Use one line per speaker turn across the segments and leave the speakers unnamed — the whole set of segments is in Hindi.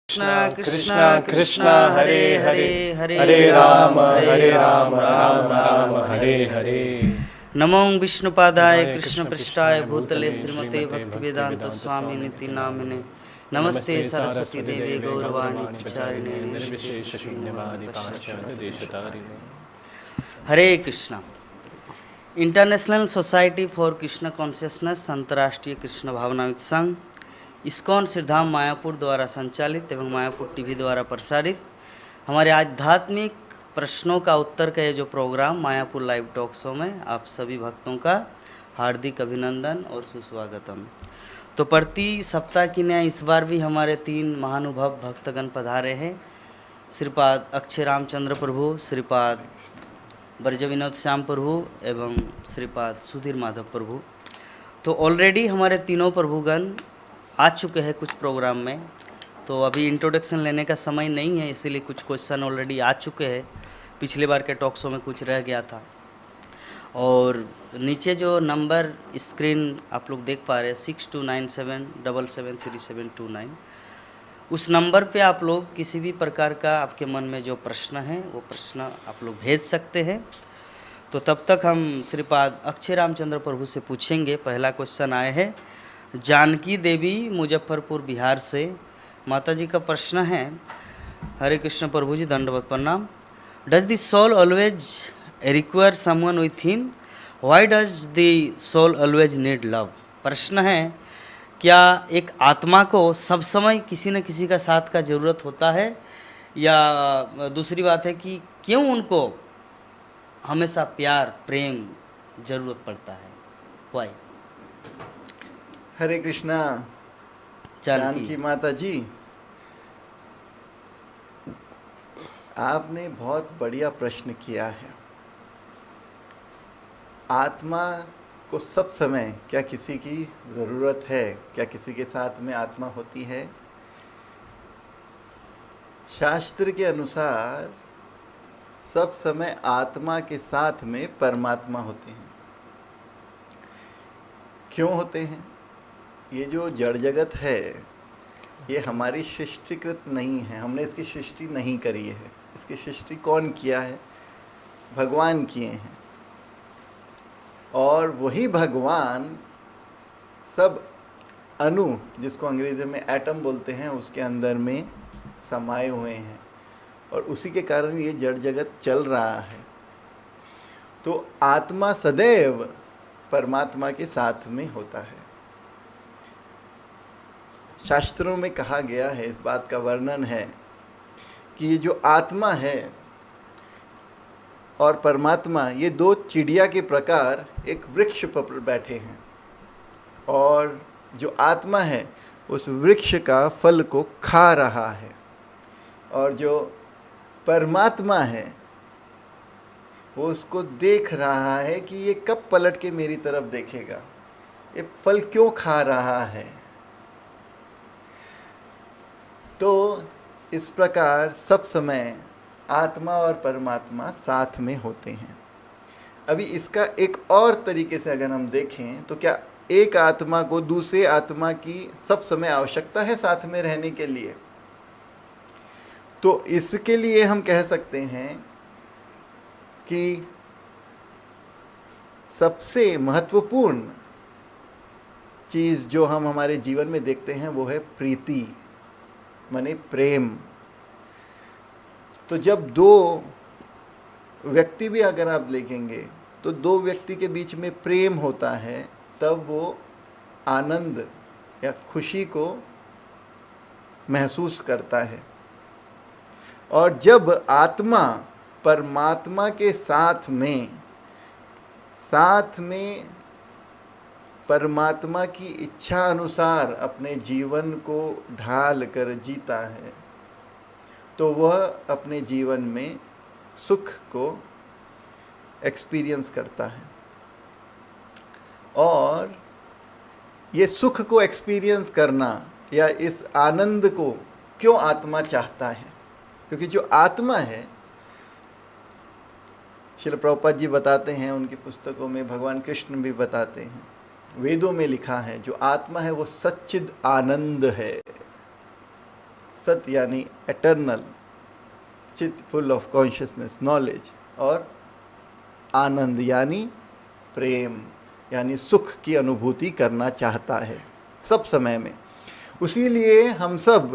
कृष्ण कृष्ण कृष्ण हरे हरे हरे राम राम राम हरे हरे। नमो विष्णुपादाय कृष्ण पृष्ठाय भूतले श्रीमते भक्तिवेदांत स्वामी निति नामिने नमस्ते सरस्वती देवी गौरवाणी प्रचारिणे निर्विशेष शून्यवादी पाश्चात्य देशतारिणे। Hare Krishna. International Society for Krishna Consciousness अंतर्राष्ट्रीय कृष्ण भावनाविद संघ इस्कॉन श्रीधाम मायापुर द्वारा संचालित एवं मायापुर टीवी द्वारा प्रसारित हमारे आध्यात्मिक प्रश्नों का उत्तर का ये जो program Mayapur live talk show में आप सभी भक्तों का हार्दिक अभिनंदन और सुस्वागतम। तो प्रति सप्ताह की न्याय इस बार भी हमारे 3 महानुभव भक्तगण पधारे हैं। श्रीपाद अक्षय रामचंद्र प्रभु, श्रीपाद ब्रज विनोद श्याम प्रभु एवं श्रीपाद सुधीर माधव प्रभु। तो ऑलरेडी हमारे तीनों प्रभुगण आ चुके हैं कुछ प्रोग्राम में, तो अभी इंट्रोडक्शन लेने का समय नहीं है, इसीलिए कुछ क्वेश्चन ऑलरेडी आ चुके हैं। पिछले बार के टॉक शो में कुछ रह गया था। और नीचे जो नंबर स्क्रीन आप लोग देख पा रहे हैं 6297773729, उस नंबर पे आप लोग किसी भी प्रकार का आपके मन में जो प्रश्न है वो प्रश्न आप लोग भेज सकते हैं। तो तब तक हम श्रीपाद अक्षय रामचंद्र प्रभु से पूछेंगे। पहला क्वेश्चन आया है जानकी देवी मुजफ्फरपुर बिहार से। माता जी का प्रश्न है, हरे कृष्ण प्रभु जी, दंडवत प्रणाम। Does the soul always require someone with him? Why does the soul always need love? प्रश्न है, क्या एक आत्मा को सब समय किसी न किसी का साथ का ज़रूरत होता है, या दूसरी बात है कि क्यों उनको हमेशा प्यार प्रेम ज़रूरत पड़ता है? वाई?
हरे कृष्णा। जानकी माता जी, आपने बहुत बढ़िया प्रश्न किया है। आत्मा को सब समय क्या किसी की ज़रूरत है? क्या किसी के साथ में आत्मा होती है? शास्त्र के अनुसार सब समय आत्मा के साथ में परमात्मा होते हैं। क्यों होते हैं? ये जो जड़ जगत है ये हमारी सृष्टिकृत नहीं है, हमने इसकी सृष्टि नहीं करी है। इसकी सृष्टि कौन किया है? भगवान किए हैं। और वही भगवान सब अणु, जिसको अंग्रेजी में एटम बोलते हैं, उसके अंदर में समाये हुए हैं, और उसी के कारण ये जड़ जगत चल रहा है। तो आत्मा सदैव परमात्मा के साथ में होता है। शास्त्रों में कहा गया है, इस बात का वर्णन है कि ये जो आत्मा है और परमात्मा, ये 2 चिड़िया के प्रकार एक वृक्ष पर बैठे हैं, और जो आत्मा है उस वृक्ष का फल को खा रहा है, और जो परमात्मा है वो उसको देख रहा है कि ये कब पलट के मेरी तरफ देखेगा, ये फल क्यों खा रहा है। तो इस प्रकार सब समय आत्मा और परमात्मा साथ में होते हैं। अभी इसका एक और तरीके से अगर हम देखें तो क्या एक आत्मा को दूसरे आत्मा की सब समय आवश्यकता है साथ में रहने के लिए? तो इसके लिए हम कह सकते हैं कि सबसे महत्वपूर्ण चीज़ जो हम हमारे जीवन में देखते हैं वो है प्रीति, माने प्रेम। तो जब 2 व्यक्ति भी अगर आप देखेंगे तो 2 व्यक्ति के बीच में प्रेम होता है, तब वो आनंद या खुशी को महसूस करता है। और जब आत्मा परमात्मा के साथ में परमात्मा की इच्छा अनुसार अपने जीवन को ढाल कर जीता है, तो वह अपने जीवन में सुख को एक्सपीरियंस करता है। और ये सुख को एक्सपीरियंस करना या इस आनंद को क्यों आत्मा चाहता है? क्योंकि जो आत्मा है, श्रील प्रभुपाद जी बताते हैं, उनकी पुस्तकों में भगवान कृष्ण भी बताते हैं, वेदों में लिखा है, जो आत्मा है वो सच्चिद आनंद है। सत यानी एटर्नल, चित फुल ऑफ कॉन्शियसनेस नॉलेज, और आनंद यानी प्रेम यानी सुख की अनुभूति करना चाहता है सब समय में। उसी लिए हम सब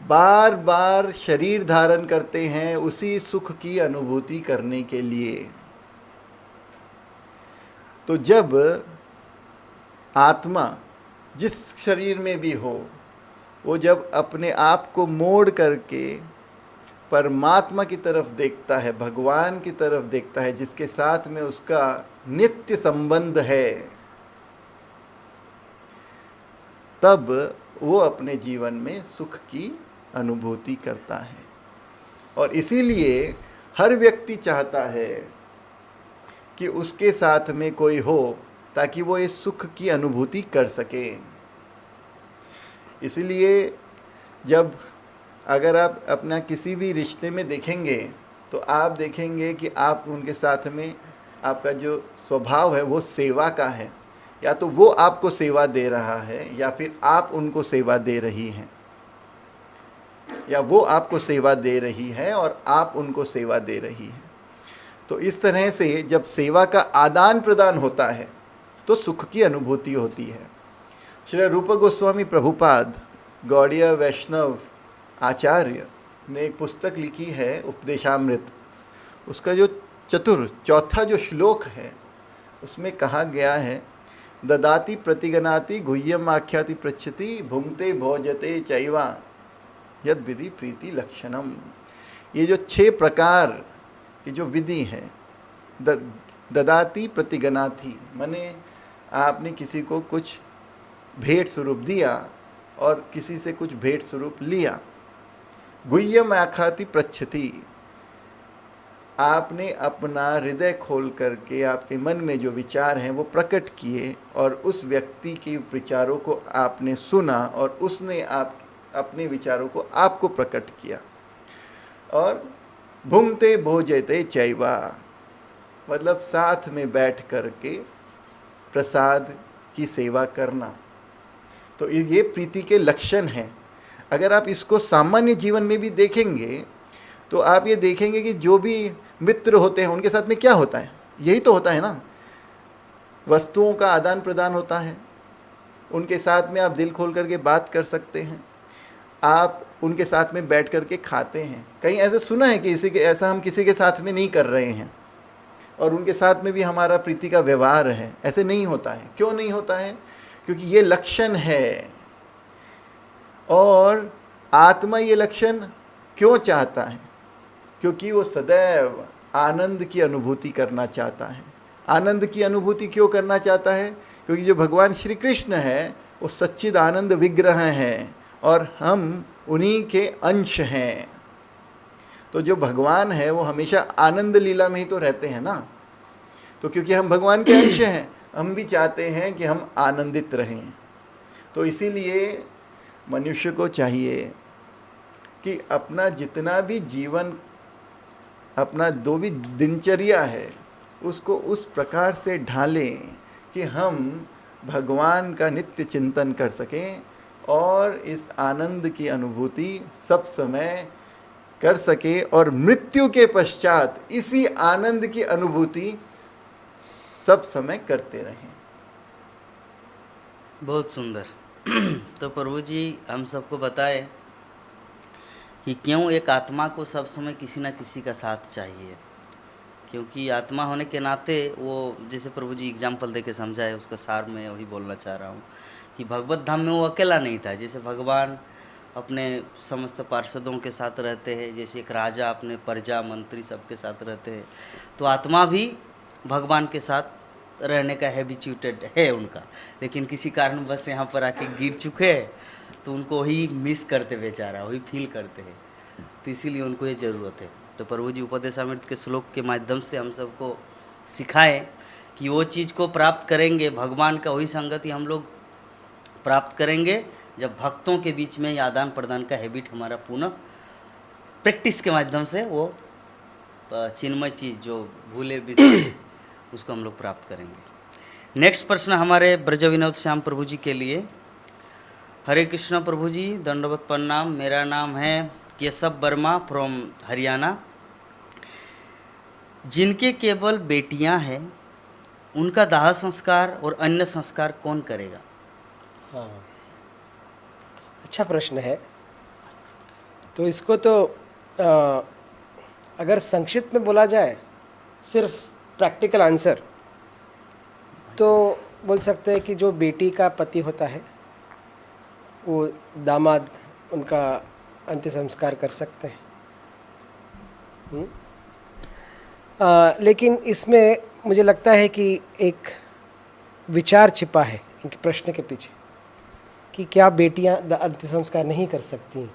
बार बार शरीर धारण करते हैं उसी सुख की अनुभूति करने के लिए। तो जब आत्मा जिस शरीर में भी हो, वो जब अपने आप को मोड़ करके परमात्मा की तरफ देखता है, भगवान की तरफ देखता है, जिसके साथ में उसका नित्य संबंध है, तब वो अपने जीवन में सुख की अनुभूति करता है। और इसीलिए हर व्यक्ति चाहता है कि उसके साथ में कोई हो ताकि वो इस सुख की अनुभूति कर सके। इसलिए जब अगर आप अपना किसी भी रिश्ते में देखेंगे तो आप देखेंगे कि आप उनके साथ में आपका जो स्वभाव है वो सेवा का है, या तो वो आपको सेवा दे रहा है या फिर आप उनको सेवा दे रही हैं, या वो आपको सेवा दे रही है और आप उनको सेवा दे रही हैं। तो इस तरह से जब सेवा का आदान प्रदान होता है तो सुख की अनुभूति होती है। श्री रूप गोस्वामी प्रभुपाद गौड़ीय वैष्णव आचार्य ने एक पुस्तक लिखी है उपदेशामृत। उसका जो चौथा जो श्लोक है उसमें कहा गया है, ददाति प्रतिगनाति गुह्यम आख्याति पृच्छति भुंक्ते भोजते चैवा यद विधि प्रीति लक्षणम। ये जो 6 प्रकार की जो विधि है, ददाति प्रतिगनाति माने आपने किसी को कुछ भेंट स्वरूप दिया और किसी से कुछ भेंट स्वरूप लिया। गुह्यम आख्याति पृच्छति, आपने अपना हृदय खोल करके आपके मन में जो विचार हैं वो प्रकट किए और उस व्यक्ति के विचारों को आपने सुना और उसने अपने विचारों को आपको प्रकट किया। और भुंक्ते भोजते चैवा मतलब साथ में बैठ करके प्रसाद की सेवा करना। तो ये प्रीति के लक्षण हैं। अगर आप इसको सामान्य जीवन में भी देखेंगे तो आप ये देखेंगे कि जो भी मित्र होते हैं उनके साथ में क्या होता है, यही तो होता है ना, वस्तुओं का आदान प्रदान होता है। उनके साथ में आप दिल खोल करके बात कर सकते हैं, आप उनके साथ में बैठ करके खाते हैं। कहीं ऐसे सुना है कि ऐसा हम किसी के साथ में नहीं कर रहे हैं और उनके साथ में भी हमारा प्रीति का व्यवहार है? ऐसे नहीं होता है। क्यों नहीं होता है? क्योंकि ये लक्षण है। और आत्मा ये लक्षण क्यों चाहता है? क्योंकि वो सदैव आनंद की अनुभूति करना चाहता है। आनंद की अनुभूति क्यों करना चाहता है? क्योंकि जो भगवान श्री कृष्ण है वो सच्चिद आनंद विग्रह हैं और हम उन्हीं के अंश हैं। तो जो भगवान है वो हमेशा आनंद लीला में ही तो रहते हैं ना। तो क्योंकि हम भगवान के अंश हैं, हम भी चाहते हैं कि हम आनंदित रहें। तो इसीलिए मनुष्य को चाहिए कि अपना जितना भी जीवन, अपना जो भी दिनचर्या है उसको उस प्रकार से ढालें कि हम भगवान का नित्य चिंतन कर सकें और इस आनंद की अनुभूति सब समय कर सके और मृत्यु के पश्चात इसी आनंद की अनुभूति सब समय करते रहें।
बहुत सुंदर। तो प्रभु जी हम सबको बताए कि क्यों एक आत्मा को सब समय किसी न किसी का साथ चाहिए। क्योंकि आत्मा होने के नाते वो, जैसे प्रभु जी एग्जाम्पल दे के समझाए, उसका सार मैं वही बोलना चाह रहा हूँ कि भगवत धाम में वो अकेला नहीं था। जैसे भगवान अपने समस्त पार्षदों के साथ रहते हैं, जैसे एक राजा अपने प्रजा मंत्री सबके साथ रहते हैं, तो आत्मा भी भगवान के साथ रहने का हैबिचुएटेड है उनका। लेकिन किसी कारण बस यहाँ पर आके गिर चुके हैं तो उनको वही मिस करते बेचारा, वही फील करते हैं। तो इसीलिए उनको ये ज़रूरत है। तो प्रभु जी उपदेशामृत के श्लोक के माध्यम से हम सबको सिखाएं कि वो चीज़ को प्राप्त करेंगे, भगवान का वही संगति हम लोग प्राप्त करेंगे जब भक्तों के बीच में आदान प्रदान का हैबिट हमारा पुनः प्रैक्टिस के माध्यम से वो चिन्मय चीज़ जो भूले बिसरे उसको हम लोग प्राप्त करेंगे। नेक्स्ट प्रश्न हमारे ब्रज विनोद श्याम प्रभु जी के लिए। हरे कृष्णा प्रभु जी, दंडवत प्रणाम। मेरा नाम है केशव वर्मा फ्रॉम हरियाणा। जिनके केवल बेटियां हैं उनका दाह संस्कार और अन्य संस्कार कौन करेगा?
हाँ, अच्छा प्रश्न है। तो इसको तो अगर संक्षिप्त में बोला जाए, सिर्फ प्रैक्टिकल आंसर, तो बोल सकते हैं कि जो बेटी का पति होता है वो दामाद उनका अंतिम संस्कार कर सकते हैं। लेकिन इसमें मुझे लगता है कि एक विचार छिपा है इनके प्रश्न के पीछे कि क्या बेटियां अंतिम संस्कार नहीं कर सकती,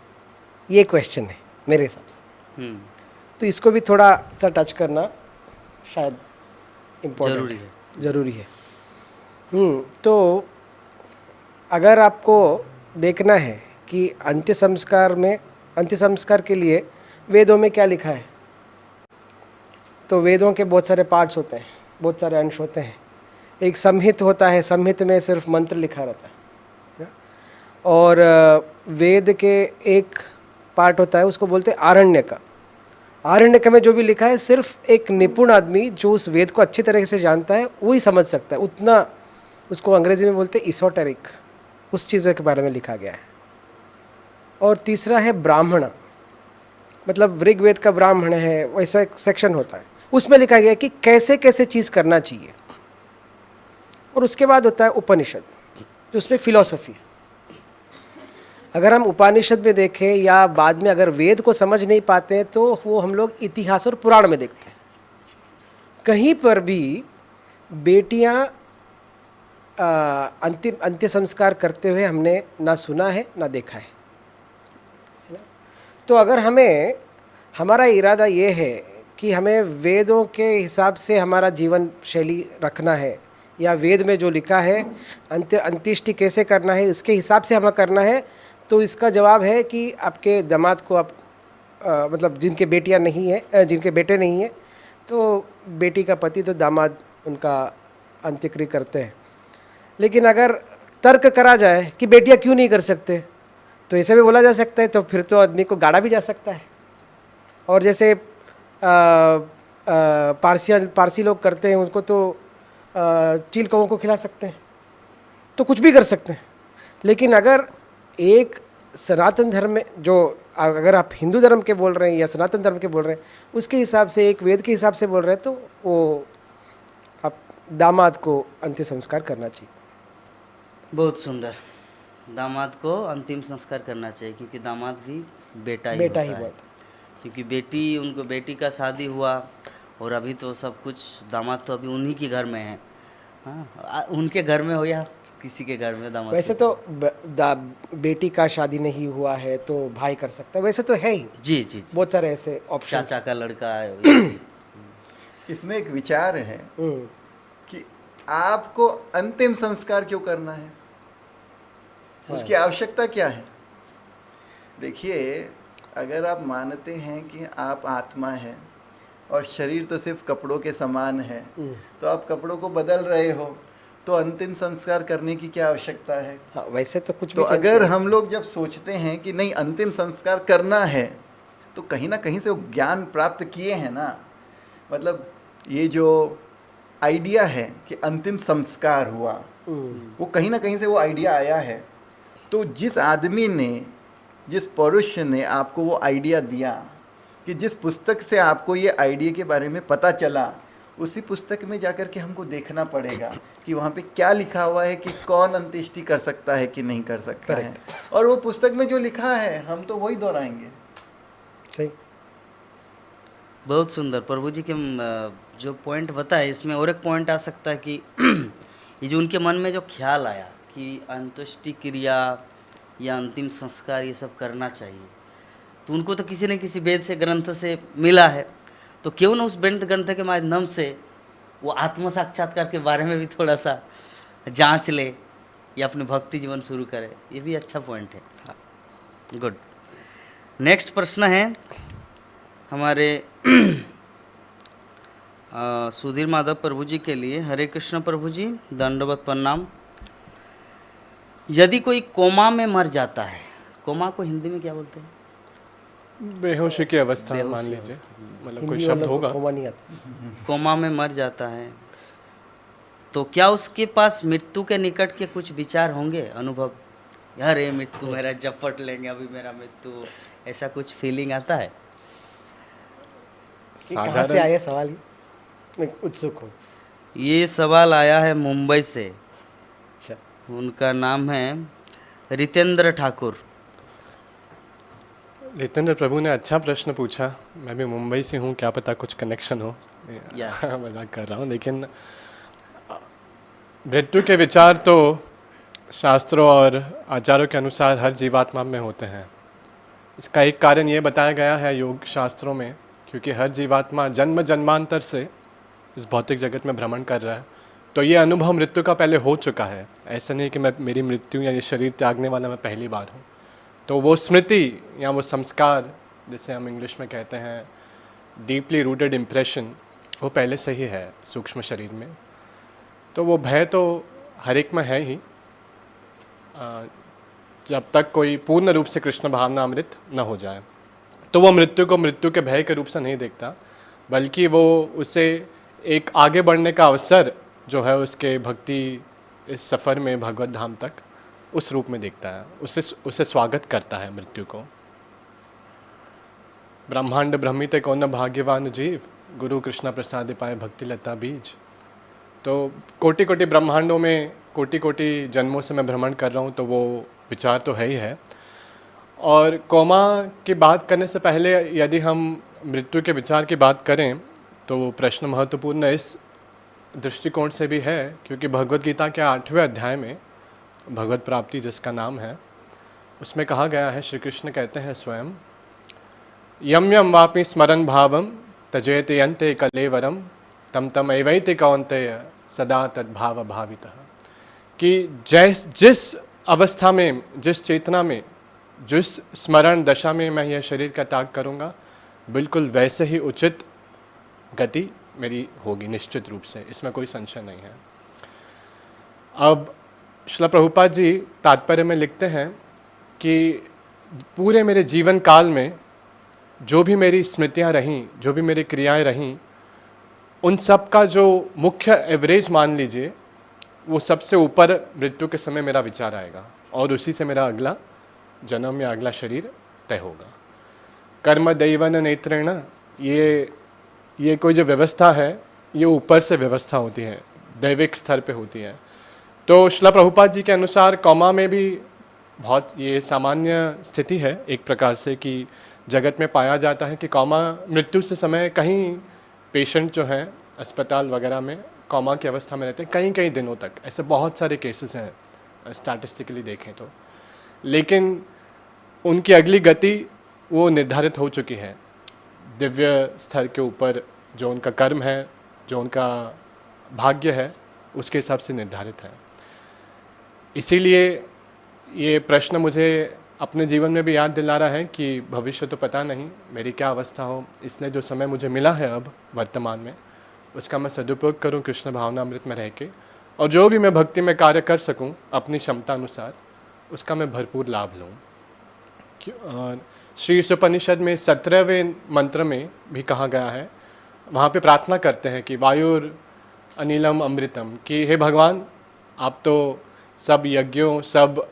ये क्वेश्चन है मेरे हिसाब से। तो इसको भी थोड़ा सा टच करना शायद इम्पोर्टेंट ज़रूरी है। तो अगर आपको देखना है कि अंतिम संस्कार के लिए वेदों में क्या लिखा है, तो वेदों के बहुत सारे पार्ट्स होते हैं, बहुत सारे अंश होते हैं। एक संहित होता है, संहित में सिर्फ मंत्र लिखा रहता है, और वेद के एक पार्ट होता है उसको बोलते हैं आरण्यक। आरण्यक में जो भी लिखा है सिर्फ एक निपुण आदमी जो उस वेद को अच्छी तरह से जानता है वो ही समझ सकता है, उतना उसको अंग्रेजी में बोलते हैं इसोटेरिक, उस चीज़ के बारे में लिखा गया है। और तीसरा है ब्राह्मण, मतलब ऋग्वेद का ब्राह्मण है, वैसा एक सेक्शन होता है, उसमें लिखा गया है कि कैसे कैसे चीज़ करना चाहिए। और उसके बाद होता है उपनिषद, जो उसमें फिलॉसफी है। अगर हम उपनिषद में देखें या बाद में अगर वेद को समझ नहीं पाते हैं तो वो हम लोग इतिहास और पुराण में देखते हैं। कहीं पर भी बेटियां अंतिम संस्कार करते हुए हमने ना सुना है ना देखा है। तो अगर हमारा इरादा ये है कि हमें वेदों के हिसाब से हमारा जीवन शैली रखना है, या वेद में जो लिखा है अंत्येष्टि कैसे करना है इसके हिसाब से हमें करना है, तो इसका जवाब है कि आपके दामाद को आप मतलब जिनके बेटियां नहीं है, जिनके बेटे नहीं हैं, तो बेटी का पति तो दामाद उनका अंत्यक्रिया करते हैं। लेकिन अगर तर्क करा जाए कि बेटियां क्यों नहीं कर सकते, तो ऐसे भी बोला जा सकता है, तो फिर तो आदमी को गाड़ा भी जा सकता है। और जैसे पारसी लोग करते हैं, उनको तो चील कौओं को खिला सकते हैं, तो कुछ भी कर सकते हैं। लेकिन अगर एक सनातन धर्म में, जो अगर आप हिंदू धर्म के बोल रहे हैं या सनातन धर्म के बोल रहे हैं, उसके हिसाब से, एक वेद के हिसाब से बोल रहे हैं, तो वो आप दामाद को अंतिम संस्कार करना चाहिए।
बहुत सुंदर, दामाद को अंतिम संस्कार करना चाहिए, क्योंकि दामाद भी बेटा ही होता है। क्योंकि उनको बेटी का शादी हुआ और अभी तो सब कुछ, दामाद तो अभी उन्हीं के घर में है। हाँ, उनके घर में हो या किसी के घर में दामाद।
वैसे तो बेटी का शादी नहीं हुआ है तो भाई कर सकता है, वैसे तो है ही।
जी जी,
बहुत सारे ऐसे ऑप्शन।
चाचा का लड़का है।
इसमें एक विचार है कि आपको अंतिम संस्कार क्यों करना है, उसकी आवश्यकता क्या है। देखिए, अगर आप मानते हैं कि आप आत्मा है और शरीर तो सिर्फ कपड़ों के समान है, तो आप कपड़ों को बदल रहे हो, तो अंतिम संस्कार करने की क्या आवश्यकता है।
हाँ, वैसे तो कुछ
तो
भी
अगर हम लोग जब सोचते हैं कि नहीं अंतिम संस्कार करना है, तो कहीं ना कहीं से वो ज्ञान प्राप्त किए हैं ना। मतलब ये जो आइडिया है कि अंतिम संस्कार हुआ, वो कहीं ना कहीं से वो आइडिया आया है। तो जिस आदमी ने, जिस पुरुष ने आपको वो आइडिया दिया, कि जिस पुस्तक से आपको ये आइडिया के बारे में पता चला, उसी पुस्तक में जाकर के हमको देखना पड़ेगा कि वहाँ पे क्या लिखा हुआ है कि कौन अंत्येष्टि कर सकता है कि नहीं कर सकता है। और वो पुस्तक में जो लिखा है हम तो वही दोहराएंगे।
सही,
बहुत सुंदर प्रभु जी के जो पॉइंट बताए, इसमें और एक पॉइंट आ सकता है कि ये जो उनके मन में जो ख्याल आया कि अंत्येष्टि क्रिया या अंतिम संस्कार ये सब करना चाहिए, तो उनको तो किसी न किसी वेद से, ग्रंथ से मिला है, तो क्यों ना उस वेद ग्रंथ के माध्यम से वो आत्म साक्षात्कार के बारे में भी थोड़ा सा जांच ले या अपने भक्ति जीवन शुरू करे। ये भी अच्छा पॉइंट है। गुड। नेक्स्ट प्रश्न है हमारे सुधीर माधव प्रभु जी के लिए। हरे कृष्ण प्रभु जी, दंडवत प्रणाम। यदि कोई कोमा में मर जाता है, कोमा को हिंदी में क्या बोलते हैं?
बेहोशी की अवस्था मान लीजिए, मतलब कोई शब्द होगा।
कोमा नहीं आता।
कोमा में मर जाता है तो क्या उसके पास मृत्यु के निकट के कुछ विचार होंगे, अनुभव? यार ये मृत्यु मेरा झपट लेंगे अभी, मेरा मृत्यु, ऐसा कुछ फीलिंग आता है?
ये कहाँ से आया सवाल? ये मैं उत्सुक हूँ।
ये सवाल आया है मुंबई से।
अच्छा,
उनका नाम है रितेंद्र ठाकुर।
रितेंद्र प्रभु ने अच्छा प्रश्न पूछा। मैं भी मुंबई से हूँ, क्या पता कुछ कनेक्शन हो। मजाक कर रहा हूँ, लेकिन मृत्यु के विचार तो शास्त्रों और आचारों के अनुसार हर जीवात्मा में होते हैं। इसका एक कारण ये बताया गया है योग शास्त्रों में, क्योंकि हर जीवात्मा जन्म जन्मांतर से इस भौतिक जगत में भ्रमण कर रहा है, तो ये अनुभव मृत्यु का पहले हो चुका है। ऐसा नहीं कि मेरी मृत्यु या ये शरीर त्यागने वाला मैं पहली बार हूँ। तो वो स्मृति या वो संस्कार, जिसे हम इंग्लिश में कहते हैं डीपली रूटेड इम्प्रेशन, वो पहले से ही है सूक्ष्म शरीर में। तो वो भय तो हर एक में है ही, जब तक कोई पूर्ण रूप से कृष्ण भावना अमृत न हो जाए। तो वो मृत्यु को मृत्यु के भय के रूप से नहीं देखता, बल्कि वो उसे एक आगे बढ़ने का अवसर जो है उसके भक्ति इस सफ़र में भगवत धाम तक, उस रूप में देखता है। उसे स्वागत करता है मृत्यु को। ब्रह्मांड भ्रमित कौन भाग्यवान जीव, गुरु कृष्ण प्रसाद पाए भक्ति लता बीज। तो कोटि कोटि ब्रह्मांडों में कोटि कोटि जन्मों से मैं भ्रमण कर रहा हूँ, तो वो विचार तो है ही है। और कोमा की बात करने से पहले यदि हम मृत्यु के विचार की बात करें, तो प्रश्न महत्वपूर्ण इस दृष्टिकोण से भी है, क्योंकि भगवद गीता के 8वें अध्याय में भगवत प्राप्ति जिसका नाम है, उसमें कहा गया है, श्री कृष्ण कहते हैं स्वयं, यम यम वापि स्मरन भावम तजेते यन्ते कलेवरम तम तम एवैते कौन्तेय सदा तद्भाव भावितः। कि जिस अवस्था में, जिस चेतना में, जिस स्मरण दशा में मैं यह शरीर का त्याग करूँगा, बिल्कुल वैसे ही उचित गति मेरी होगी निश्चित रूप से, इसमें कोई संशय नहीं है। अब श्रील प्रभुपाद जी तात्पर्य में लिखते हैं कि पूरे मेरे जीवन काल में जो भी मेरी स्मृतियाँ रहीं, जो भी मेरी क्रियाएं रहीं, उन सब का जो मुख्य एवरेज मान लीजिए, वो सबसे ऊपर मृत्यु के समय मेरा विचार आएगा, और उसी से मेरा अगला जन्म या अगला शरीर तय होगा। कर्म दैवन नेत्रेण, ये कोई जो व्यवस्था है, ये ऊपर से व्यवस्था होती है, दैविक स्तर पे होती है। तो श्रील प्रभुपाद जी के अनुसार कौमा में भी बहुत ये सामान्य स्थिति है एक प्रकार से, कि जगत में पाया जाता है कि कौमा मृत्यु से समय कहीं पेशेंट जो हैं अस्पताल वगैरह में कौमा की अवस्था में रहते हैं कई दिनों तक। ऐसे बहुत सारे केसेस हैं स्टैटिस्टिकली देखें तो, लेकिन उनकी अगली गति वो निर्धारित हो चुकी है दिव्य स्तर के ऊपर। जो उनका कर्म है, जो उनका भाग्य है, उसके हिसाब से निर्धारित है। इसीलिए ये प्रश्न मुझे अपने जीवन में भी याद दिला रहा है कि भविष्य तो पता नहीं मेरी क्या अवस्था हो, इसलिए जो समय मुझे मिला है अब वर्तमान में, उसका मैं सदुपयोग करूं कृष्ण भावना अमृत में रह के, और जो भी मैं भक्ति में कार्य कर सकूं अपनी क्षमता अनुसार, उसका मैं भरपूर लाभ लूँ। श्री उपनिषद में 17वें मंत्र में भी कहा गया है, वहाँ पे प्रार्थना करते हैं कि वायुर अनिलम अमृतम, कि हे भगवान, आप तो सब यज्ञों, सब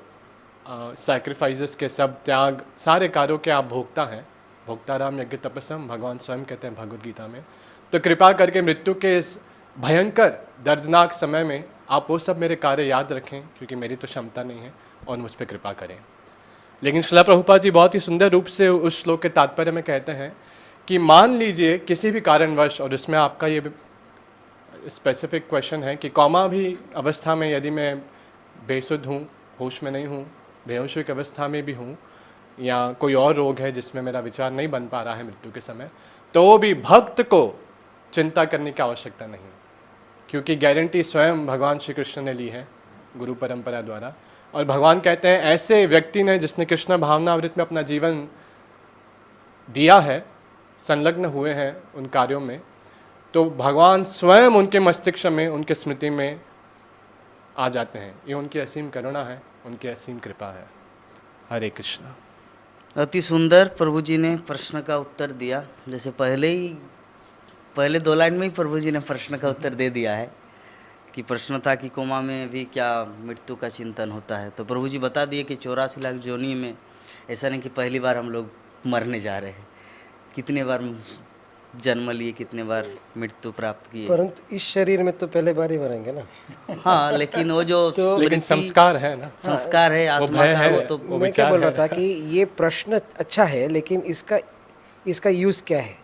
सैक्रिफाइसेस के, सब त्याग, सारे कार्यों के आप भोक्ता हैं, भोक्ताराम यज्ञ तपस्म, भगवान स्वयं कहते हैं भगवद गीता में। तो कृपा करके मृत्यु के इस भयंकर दर्दनाक समय में आप वो सब मेरे कार्य याद रखें, क्योंकि मेरी तो क्षमता नहीं है, और मुझ पर कृपा करें। लेकिन श्रील प्रभुपाद जी बहुत ही सुंदर रूप से उस श्लोक के तात्पर्य में कहते हैं कि मान लीजिए किसी भी कारणवश, और इसमें आपका ये स्पेसिफिक क्वेश्चन है कि कौमा भी अवस्था में यदि मैं बेसुध हूँ, होश में नहीं हूँ, बेहोशी की अवस्था में भी हूँ, या कोई और रोग है जिसमें मेरा विचार नहीं बन पा रहा है मृत्यु के समय, तो भी भक्त को चिंता करने की आवश्यकता नहीं, क्योंकि गारंटी स्वयं भगवान श्री कृष्ण ने ली है गुरु परंपरा द्वारा। और भगवान कहते हैं ऐसे व्यक्ति ने जिसने कृष्ण भावना अमृत में अपना जीवन दिया है, संलग्न हुए हैं उन कार्यों में, तो भगवान स्वयं उनके मस्तिष्क में, उनके स्मृति में आ जाते हैं। ये उनकी असीम करुणा है, उनकी असीम कृपा है। हरे कृष्णा।
अति सुंदर प्रभु जी ने प्रश्न का उत्तर दिया। जैसे पहले 2 लाइन में ही प्रभु जी ने प्रश्न का उत्तर दे दिया है कि प्रश्न था कि कोमा में भी क्या मृत्यु का चिंतन होता है, तो प्रभु जी बता दिए कि 84 लाख जोनी में ऐसा नहीं कि पहली बार हम लोग मरने जा रहे हैं, कितने बार जन्म लिए, कितने बार मृत्यु प्राप्त किए।
परंतु इस शरीर में तो पहले बार ही मरेंगे ना।
हाँ, लेकिन वो जो
लेकिन संस्कार है ना,
संस्कार है, आत्मा का, वो तो
मैं क्या बोल रहा था कि ये प्रश्न अच्छा है, लेकिन इसका यूज़ क्या है?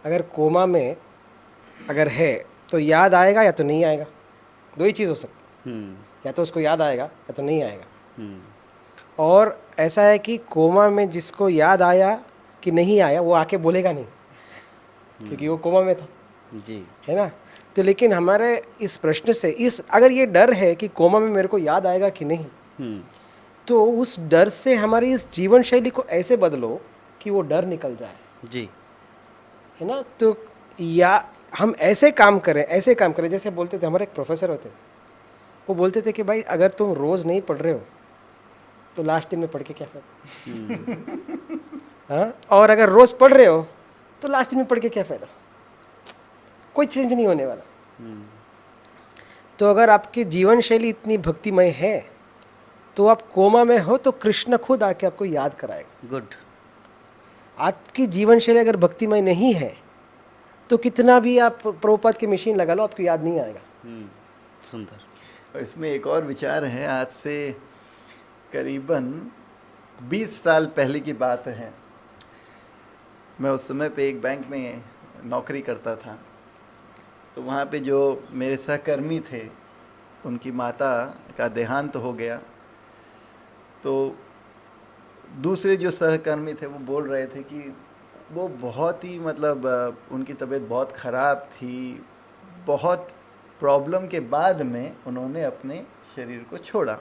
अगर कोमा में अगर है तो याद आएगा या तो नहीं आएगा, 2 ही चीज़ हो सकती, या तो उसको याद आएगा या तो नहीं आएगा। और ऐसा है कि कोमा में जिसको याद आया कि नहीं आया वो आके बोलेगा नहीं, क्योंकि वो कोमा में था
जी,
है ना। तो लेकिन हमारे इस प्रश्न से अगर ये डर है कि कोमा में मेरे को याद आएगा कि नहीं, तो उस डर से हमारी इस जीवन शैली को ऐसे बदलो कि वो डर निकल जाए
जी,
है ना। तो या हम ऐसे काम करें जैसे बोलते थे, हमारे एक प्रोफेसर होते, वो बोलते थे कि भाई अगर तुम रोज़ नहीं पढ़ रहे हो तो लास्ट दिन में पढ़ के क्या फ़ायदा। हाँ, और अगर रोज़ पढ़ रहे हो तो लास्ट दिन में पढ़ के क्या फ़ायदा, कोई चेंज नहीं होने वाला। तो अगर आपकी जीवन शैली इतनी भक्तिमय है तो आप कोमा में हो तो कृष्ण खुद आके आपको याद कराएगा।
गुड।
आपकी जीवन शैली अगर भक्तिमय नहीं है तो कितना भी आप प्रभुपाद की मशीन लगा लो, आपको याद नहीं आएगा।
सुंदर।
और इसमें एक और विचार है, आज से करीबन 20 साल पहले की बात है। मैं उस समय पे एक बैंक में नौकरी करता था, तो वहाँ पे जो मेरे सहकर्मी थे उनकी माता का देहांत हो गया। तो दूसरे जो सहकर्मी थे वो बोल रहे थे कि वो बहुत ही मतलब उनकी तबीयत बहुत ख़राब थी, बहुत प्रॉब्लम के बाद में उन्होंने अपने शरीर को छोड़ा।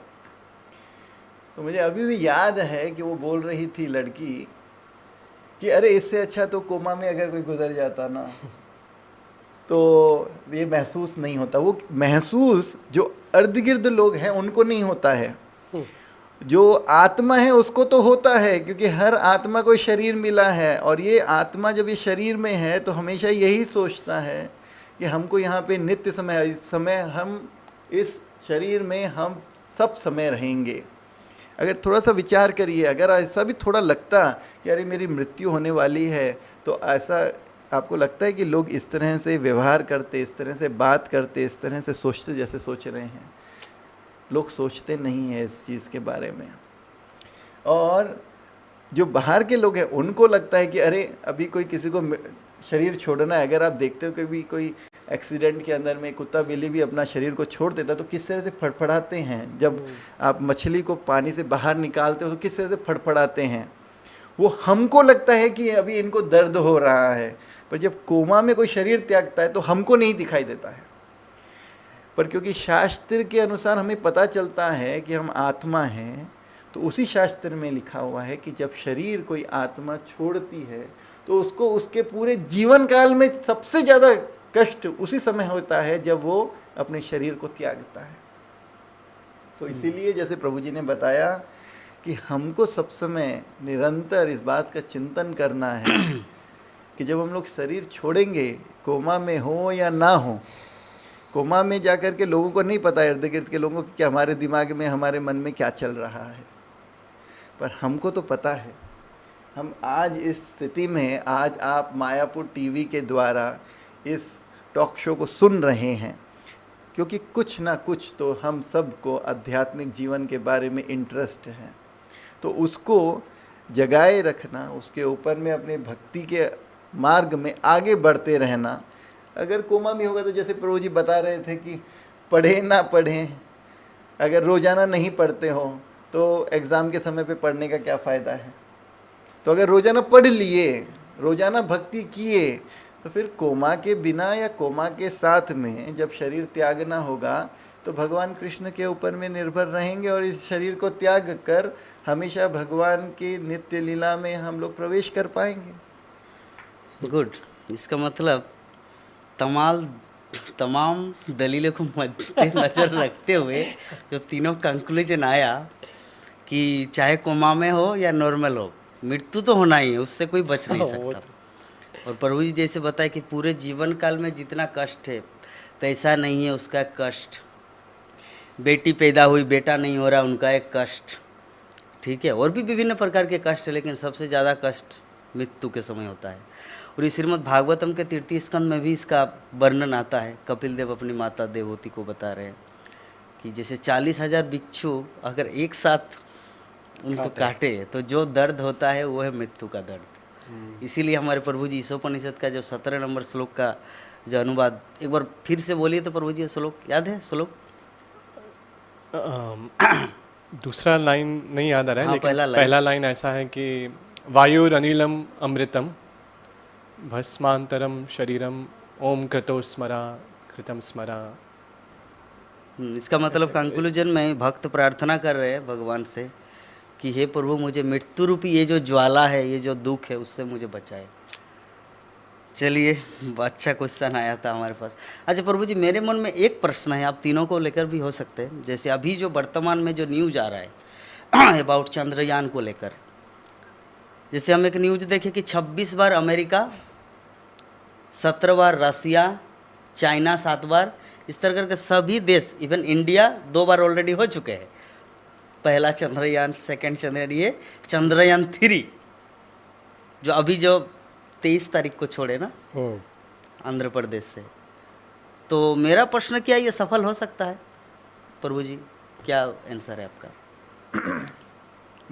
तो मुझे अभी भी याद है कि वो बोल रही थी लड़की कि अरे इससे अच्छा तो कोमा में अगर कोई गुजर जाता ना तो ये महसूस नहीं होता। वो महसूस जो इर्द गिर्द लोग हैं उनको नहीं होता है, जो आत्मा है उसको तो होता है, क्योंकि हर आत्मा को शरीर मिला है। और ये आत्मा जब ये शरीर में है तो हमेशा यही सोचता है कि हमको यहाँ पे नित्य समय, इस समय हम इस शरीर में हम सब समय रहेंगे। अगर थोड़ा सा विचार करिए, अगर ऐसा भी थोड़ा लगता कि अरे मेरी मृत्यु होने वाली है, तो ऐसा आपको लगता है कि लोग इस तरह से व्यवहार करते, इस तरह से बात करते, इस तरह से सोचते जैसे सोच रहे हैं? लोग सोचते नहीं हैं इस चीज़ के बारे में। और जो बाहर के लोग हैं उनको लगता है कि अरे अभी कोई किसी को शरीर छोड़ना है। अगर आप देखते हो कभी कोई एक्सीडेंट के अंदर में कुत्ता बिल्ली भी अपना शरीर को छोड़ देता तो किस तरह से फड़फड़ाते हैं। जब आप मछली को पानी से बाहर निकालते हो तो किस तरह से फड़फड़ाते हैं। वो हमको लगता है कि अभी इनको दर्द हो रहा है, पर जब कोमा में कोई शरीर त्यागता है तो हमको नहीं दिखाई देता है। पर क्योंकि शास्त्र के अनुसार हमें पता चलता है कि हम आत्मा हैं, तो उसी शास्त्र में लिखा हुआ है कि जब शरीर कोई आत्मा छोड़ती है तो उसको उसके पूरे जीवन काल में सबसे ज़्यादा कष्ट उसी समय होता है जब वो अपने शरीर को त्यागता है। तो इसीलिए जैसे प्रभु जी ने बताया कि हमको सब समय निरंतर इस बात का चिंतन करना है कि जब हम लोग शरीर छोड़ेंगे, कोमा में हो या ना हो, कोमा में जाकर के लोगों को नहीं पता इर्द गिर्द के लोगों को कि हमारे दिमाग में, हमारे मन में क्या चल रहा है, पर हमको तो पता है। हम आज इस स्थिति में, आज आप मायापुर टीवी के द्वारा इस टॉक शो को सुन रहे हैं क्योंकि कुछ ना कुछ तो हम सबको आध्यात्मिक जीवन के बारे में इंटरेस्ट है। तो उसको जगाए रखना, उसके ऊपर में अपने भक्ति के मार्ग में आगे बढ़ते रहना। अगर कोमा भी होगा तो जैसे प्रभु जी बता रहे थे कि पढ़ें ना पढ़ें, अगर रोज़ाना नहीं पढ़ते हो तो एग्ज़ाम के समय पे पढ़ने का क्या फ़ायदा है। तो अगर रोज़ाना पढ़ लिए, रोज़ाना भक्ति किए, तो फिर कोमा के बिना या कोमा के साथ में जब शरीर त्यागना होगा तो भगवान कृष्ण के ऊपर में निर्भर रहेंगे और इस शरीर को त्याग कर हमेशा भगवान की नित्य लीला में हम लोग प्रवेश कर पाएंगे।
गुड। इसका मतलब तमाम तमाम दलीलों को मद्देनजर रखते हुए जो तीनों कंक्लूजन आया कि चाहे कोमा में हो या नॉर्मल हो, मृत्यु तो होना ही है, उससे कोई बच नहीं सकता। और प्रभु जी जैसे बताए कि पूरे जीवन काल में जितना कष्ट है, पैसा नहीं है उसका कष्ट, बेटी पैदा हुई बेटा नहीं हो रहा उनका एक कष्ट, ठीक है, और भी विभिन्न प्रकार के कष्ट है, लेकिन सबसे ज़्यादा कष्ट मृत्यु के समय होता है। और ये श्रीमद् भागवतम के 3 स्कंद में भी इसका वर्णन आता है। कपिल देव अपनी माता देवहूति को बता रहे हैं कि जैसे 40,000 भिक्षु अगर एक साथ उनको काटे तो जो दर्द होता है वो है मृत्यु का दर्द। इसीलिए हमारे प्रभु जी ईशोपनिषद का जो 17 नंबर श्लोक का जो अनुवाद, एक बार फिर से बोलिए तो प्रभु जी श्लोक याद है? श्लोक
दूसरा लाइन नहीं याद आ रहा है,
हाँ,
लेकिन पहला लाइन ऐसा है कि वायुरनिलम अमृतम भस्मांतरम शरीरम ओम कृतो स्मरा कृतम स्मरा।
इसका मतलब कंक्लूजन में भक्त प्रार्थना कर रहे हैं भगवान से कि हे प्रभु मुझे मृत्यु रूपी ये जो ज्वाला है, ये जो दुख है, उससे मुझे बचाए। चलिए, अच्छा क्वेश्चन आया था हमारे पास। अच्छा प्रभु जी, मेरे मन में एक प्रश्न है, आप तीनों को लेकर भी हो सकते हैं। जैसे अभी जो वर्तमान में जो न्यूज आ रहा है अबाउट चंद्रयान को लेकर, जैसे हम एक न्यूज देखे कि 26 बार अमेरिका, 17 बार रसिया, चाइना 7 बार, इस तरह करके सभी देश, इवन इंडिया 2 बार ऑलरेडी हो चुके हैं। पहला चंद्रयान, सेकंड चंद्रयान, ये चंद्रयान 3 जो अभी जो 23 तारीख को छोड़े ना आंध्र प्रदेश से। तो मेरा प्रश्न, क्या ये सफल हो सकता है? प्रभु जी क्या आंसर है आपका?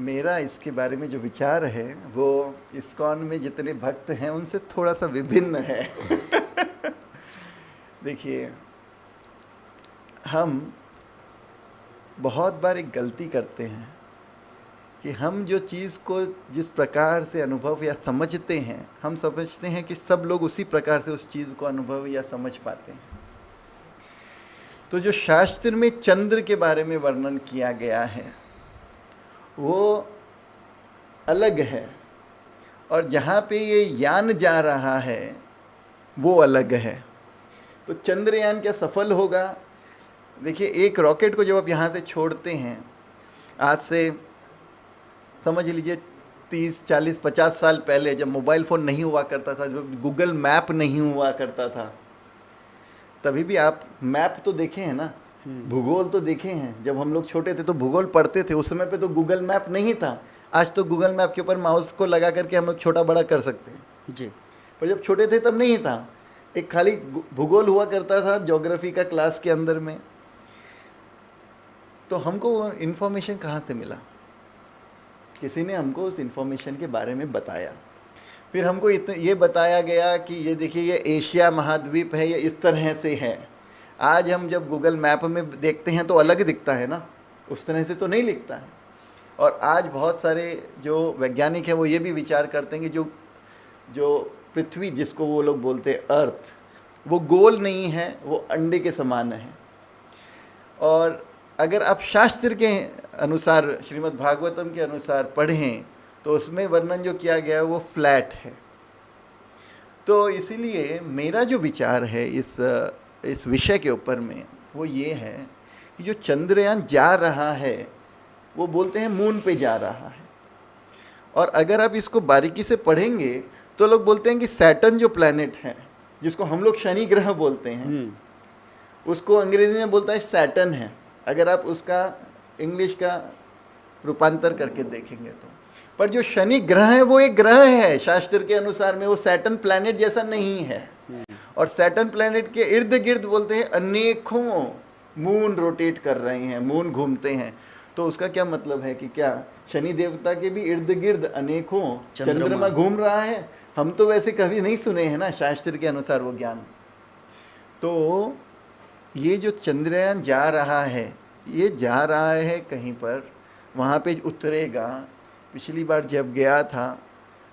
मेरा इसके बारे में जो विचार है वो इस्कॉन में जितने भक्त हैं उनसे थोड़ा सा विभिन्न है। देखिए, हम बहुत बार एक गलती करते हैं कि हम जो चीज़ को जिस प्रकार से अनुभव या समझते हैं, हम समझते हैं कि सब लोग उसी प्रकार से उस चीज़ को अनुभव या समझ पाते हैं। तो जो शास्त्र में चंद्र के बारे में वर्णन किया गया है वो अलग है, और जहाँ पे ये यान जा रहा है वो अलग है। तो चंद्रयान क्या सफल होगा? देखिए, एक रॉकेट को जब आप यहाँ से छोड़ते हैं, आज से समझ लीजिए 30, 40, 50 साल पहले, जब मोबाइल फ़ोन नहीं हुआ करता था, जब गूगल मैप नहीं हुआ करता था, तभी भी आप मैप तो देखे हैं ना, भूगोल तो देखे हैं। जब हम लोग छोटे थे तो भूगोल पढ़ते थे, उस समय पे तो गूगल मैप नहीं था। आज तो गूगल मैप के ऊपर माउस को लगा करके हम लोग छोटा बड़ा कर सकते हैं
जी।
पर जब छोटे थे तब नहीं था, एक खाली भूगोल हुआ करता था ज्योग्राफी का क्लास के अंदर में। तो हमको वो इन्फॉर्मेशन कहाँ से मिला? किसी ने हमको उस इन्फॉर्मेशन के बारे में बताया। फिर हमको ये बताया गया कि ये देखिए, ये एशिया महाद्वीप है, ये इस तरह से है। आज हम जब गूगल मैप में देखते हैं तो अलग दिखता है ना, उस तरह से तो नहीं लिखता है। और आज बहुत सारे जो वैज्ञानिक हैं वो ये भी विचार करते हैं कि जो पृथ्वी, जिसको वो लोग बोलते हैं अर्थ, वो गोल नहीं है, वो अंडे के समान है। और अगर आप शास्त्र के अनुसार, श्रीमद् भागवतम के अनुसार पढ़ें तो उसमें वर्णन जो किया गया है वो फ्लैट है। तो इसीलिए मेरा जो विचार है इस विषय के ऊपर में वो ये है कि जो चंद्रयान जा रहा है वो बोलते हैं मून पे जा रहा है। और अगर आप इसको बारीकी से पढ़ेंगे तो लोग बोलते हैं कि सैटर्न जो प्लैनेट है, जिसको हम लोग शनि ग्रह बोलते हैं, उसको अंग्रेजी में बोलता है सैटर्न है। अगर आप उसका इंग्लिश का रूपांतर करके देखेंगे तो, पर जो शनि ग्रह है वो एक ग्रह है शास्त्र के अनुसार में, वो सैटर्न प्लैनेट जैसा नहीं है। और सैटर्न प्लैनेट के इर्द गिर्द बोलते हैं अनेकों मून रोटेट कर रहे हैं, मून घूमते हैं। तो उसका क्या मतलब है कि क्या शनि देवता के भी इर्द गिर्द अनेकों चंद्रमा घूम रहा है? हम तो वैसे कभी नहीं सुने हैं ना शास्त्र के अनुसार वो ज्ञान। तो ये जो चंद्रयान जा रहा है, ये जा रहा है कहीं पर, वहाँ पे उतरेगा। पिछली बार जब गया था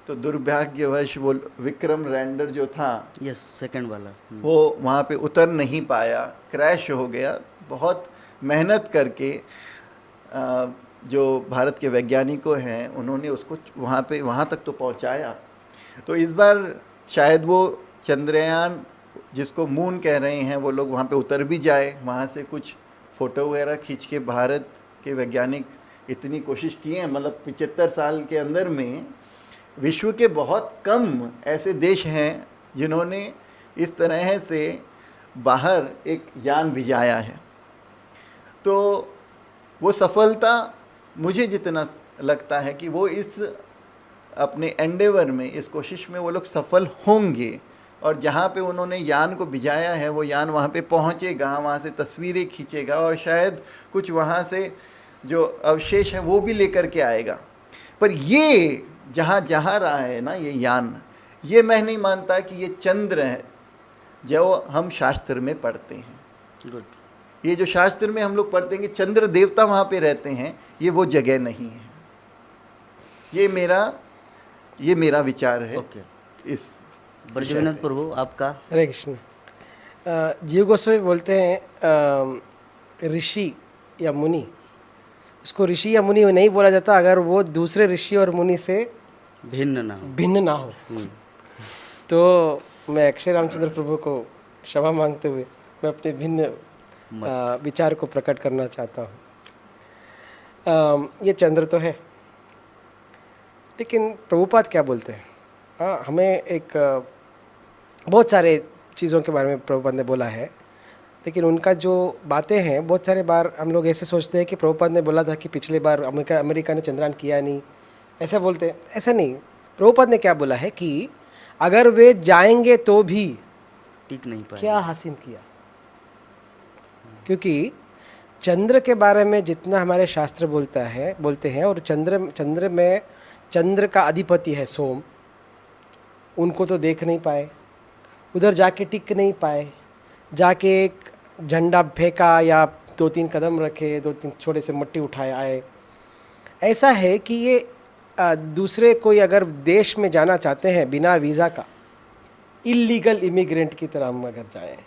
तो दुर्भाग्यवश वो विक्रम लैंडर जो था,
यस, सेकंड वाला,
वो वहाँ पे उतर नहीं पाया, क्रैश हो गया। बहुत मेहनत करके जो भारत के वैज्ञानिकों हैं उन्होंने उसको वहाँ तक तो पहुँचाया। तो इस बार शायद वो चंद्रयान जिसको मून कह रहे हैं, वो लोग वहाँ पे उतर भी जाए, वहाँ से कुछ फ़ोटो वगैरह खींच के भारत के वैज्ञानिक इतनी कोशिश किए हैं। मतलब 75 साल के अंदर में विश्व के बहुत कम ऐसे देश हैं जिन्होंने इस तरह से बाहर एक यान भिजाया है। तो वो सफलता मुझे जितना लगता है कि वो इस अपने एंडेवर में, इस कोशिश में वो लोग सफल होंगे, और जहाँ पे उन्होंने यान को भिजाया है वो यान वहाँ पे पहुँचेगा, वहाँ से तस्वीरें खींचेगा और शायद कुछ वहाँ से जो अवशेष है वो भी लेकर के आएगा। पर ये जहाँ जहाँ रहा है ना ये यान, ये मैं नहीं मानता कि ये चंद्र है जो हम शास्त्र में पढ़ते हैं।
गुड।
ये जो शास्त्र में हम लोग पढ़ते हैं कि चंद्र देवता वहाँ पे रहते हैं, ये वो जगह नहीं है। ये मेरा विचार है।
ओके।
इस
ब्रजविनोद प्रभु आपका?
हरे कृष्ण। जीव गोस्वामी बोलते हैं ऋषि या मुनि, उसको ऋषि या मुनि नहीं बोला जाता अगर वो दूसरे ऋषि और मुनि से भिन्न ना हो। तो मैं अक्षय रामचंद्र प्रभु को क्षमा मांगते हुए मैं अपने भिन्न विचार को प्रकट करना चाहता हूँ। ये चंद्र तो है, लेकिन प्रभुपाद क्या बोलते हैं? हाँ, हमें एक बहुत सारे चीज़ों के बारे में प्रभुपाद ने बोला है, लेकिन उनका जो बातें हैं बहुत सारे बार हम लोग ऐसे सोचते हैं कि प्रभुपाद ने बोला था कि पिछले बार अमेरिका ने चंद्रयान किया नहीं, ऐसा बोलते हैं। ऐसा नहीं, प्रभुपाद ने क्या बोला है कि अगर वे जाएंगे तो भी
टिक नहीं पाएंगे।
क्या हासिल किया? क्योंकि चंद्र के बारे में जितना हमारे शास्त्र बोलते हैं, और चंद्र में चंद्र का अधिपति है सोम, उनको तो देख नहीं पाए, उधर जाके टिक नहीं पाए, जाके एक झंडा फेंका या 2-3 कदम रखे, 2-3 छोटे से मट्टी उठाए आए। ऐसा है कि ये दूसरे कोई अगर देश में जाना चाहते हैं बिना वीज़ा का, इलीगल इमिग्रेंट की तरह हम अगर जाएं,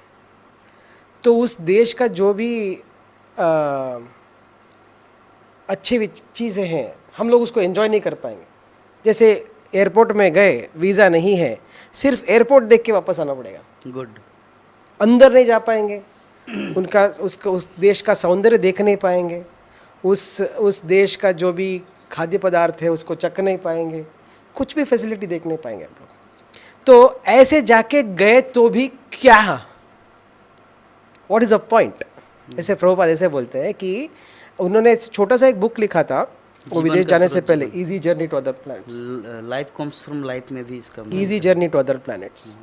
तो उस देश का जो भी अच्छी चीज़ें हैं हम लोग उसको एंजॉय नहीं कर पाएंगे। जैसे एयरपोर्ट में गए, वीज़ा नहीं है, सिर्फ एयरपोर्ट देख के वापस आना पड़ेगा।
गुड।
अंदर नहीं जा पाएंगे, उस देश का सौंदर्य देख नहीं पाएंगे, उस देश का जो भी खाद्य पदार्थ है उसको चख नहीं पाएंगे, कुछ भी फैसिलिटी देख नहीं पाएंगे आप लोग। तो ऐसे जाके गए तो भी क्या, व्हाट इज़ अ पॉइंट? ऐसे प्रभुपाद ऐसे बोलते हैं कि उन्होंने छोटा सा एक बुक लिखा था वो विदेश जाने से पहले, easy journey to other planets.
Life comes from life में भी इसका
easy journey to other planets.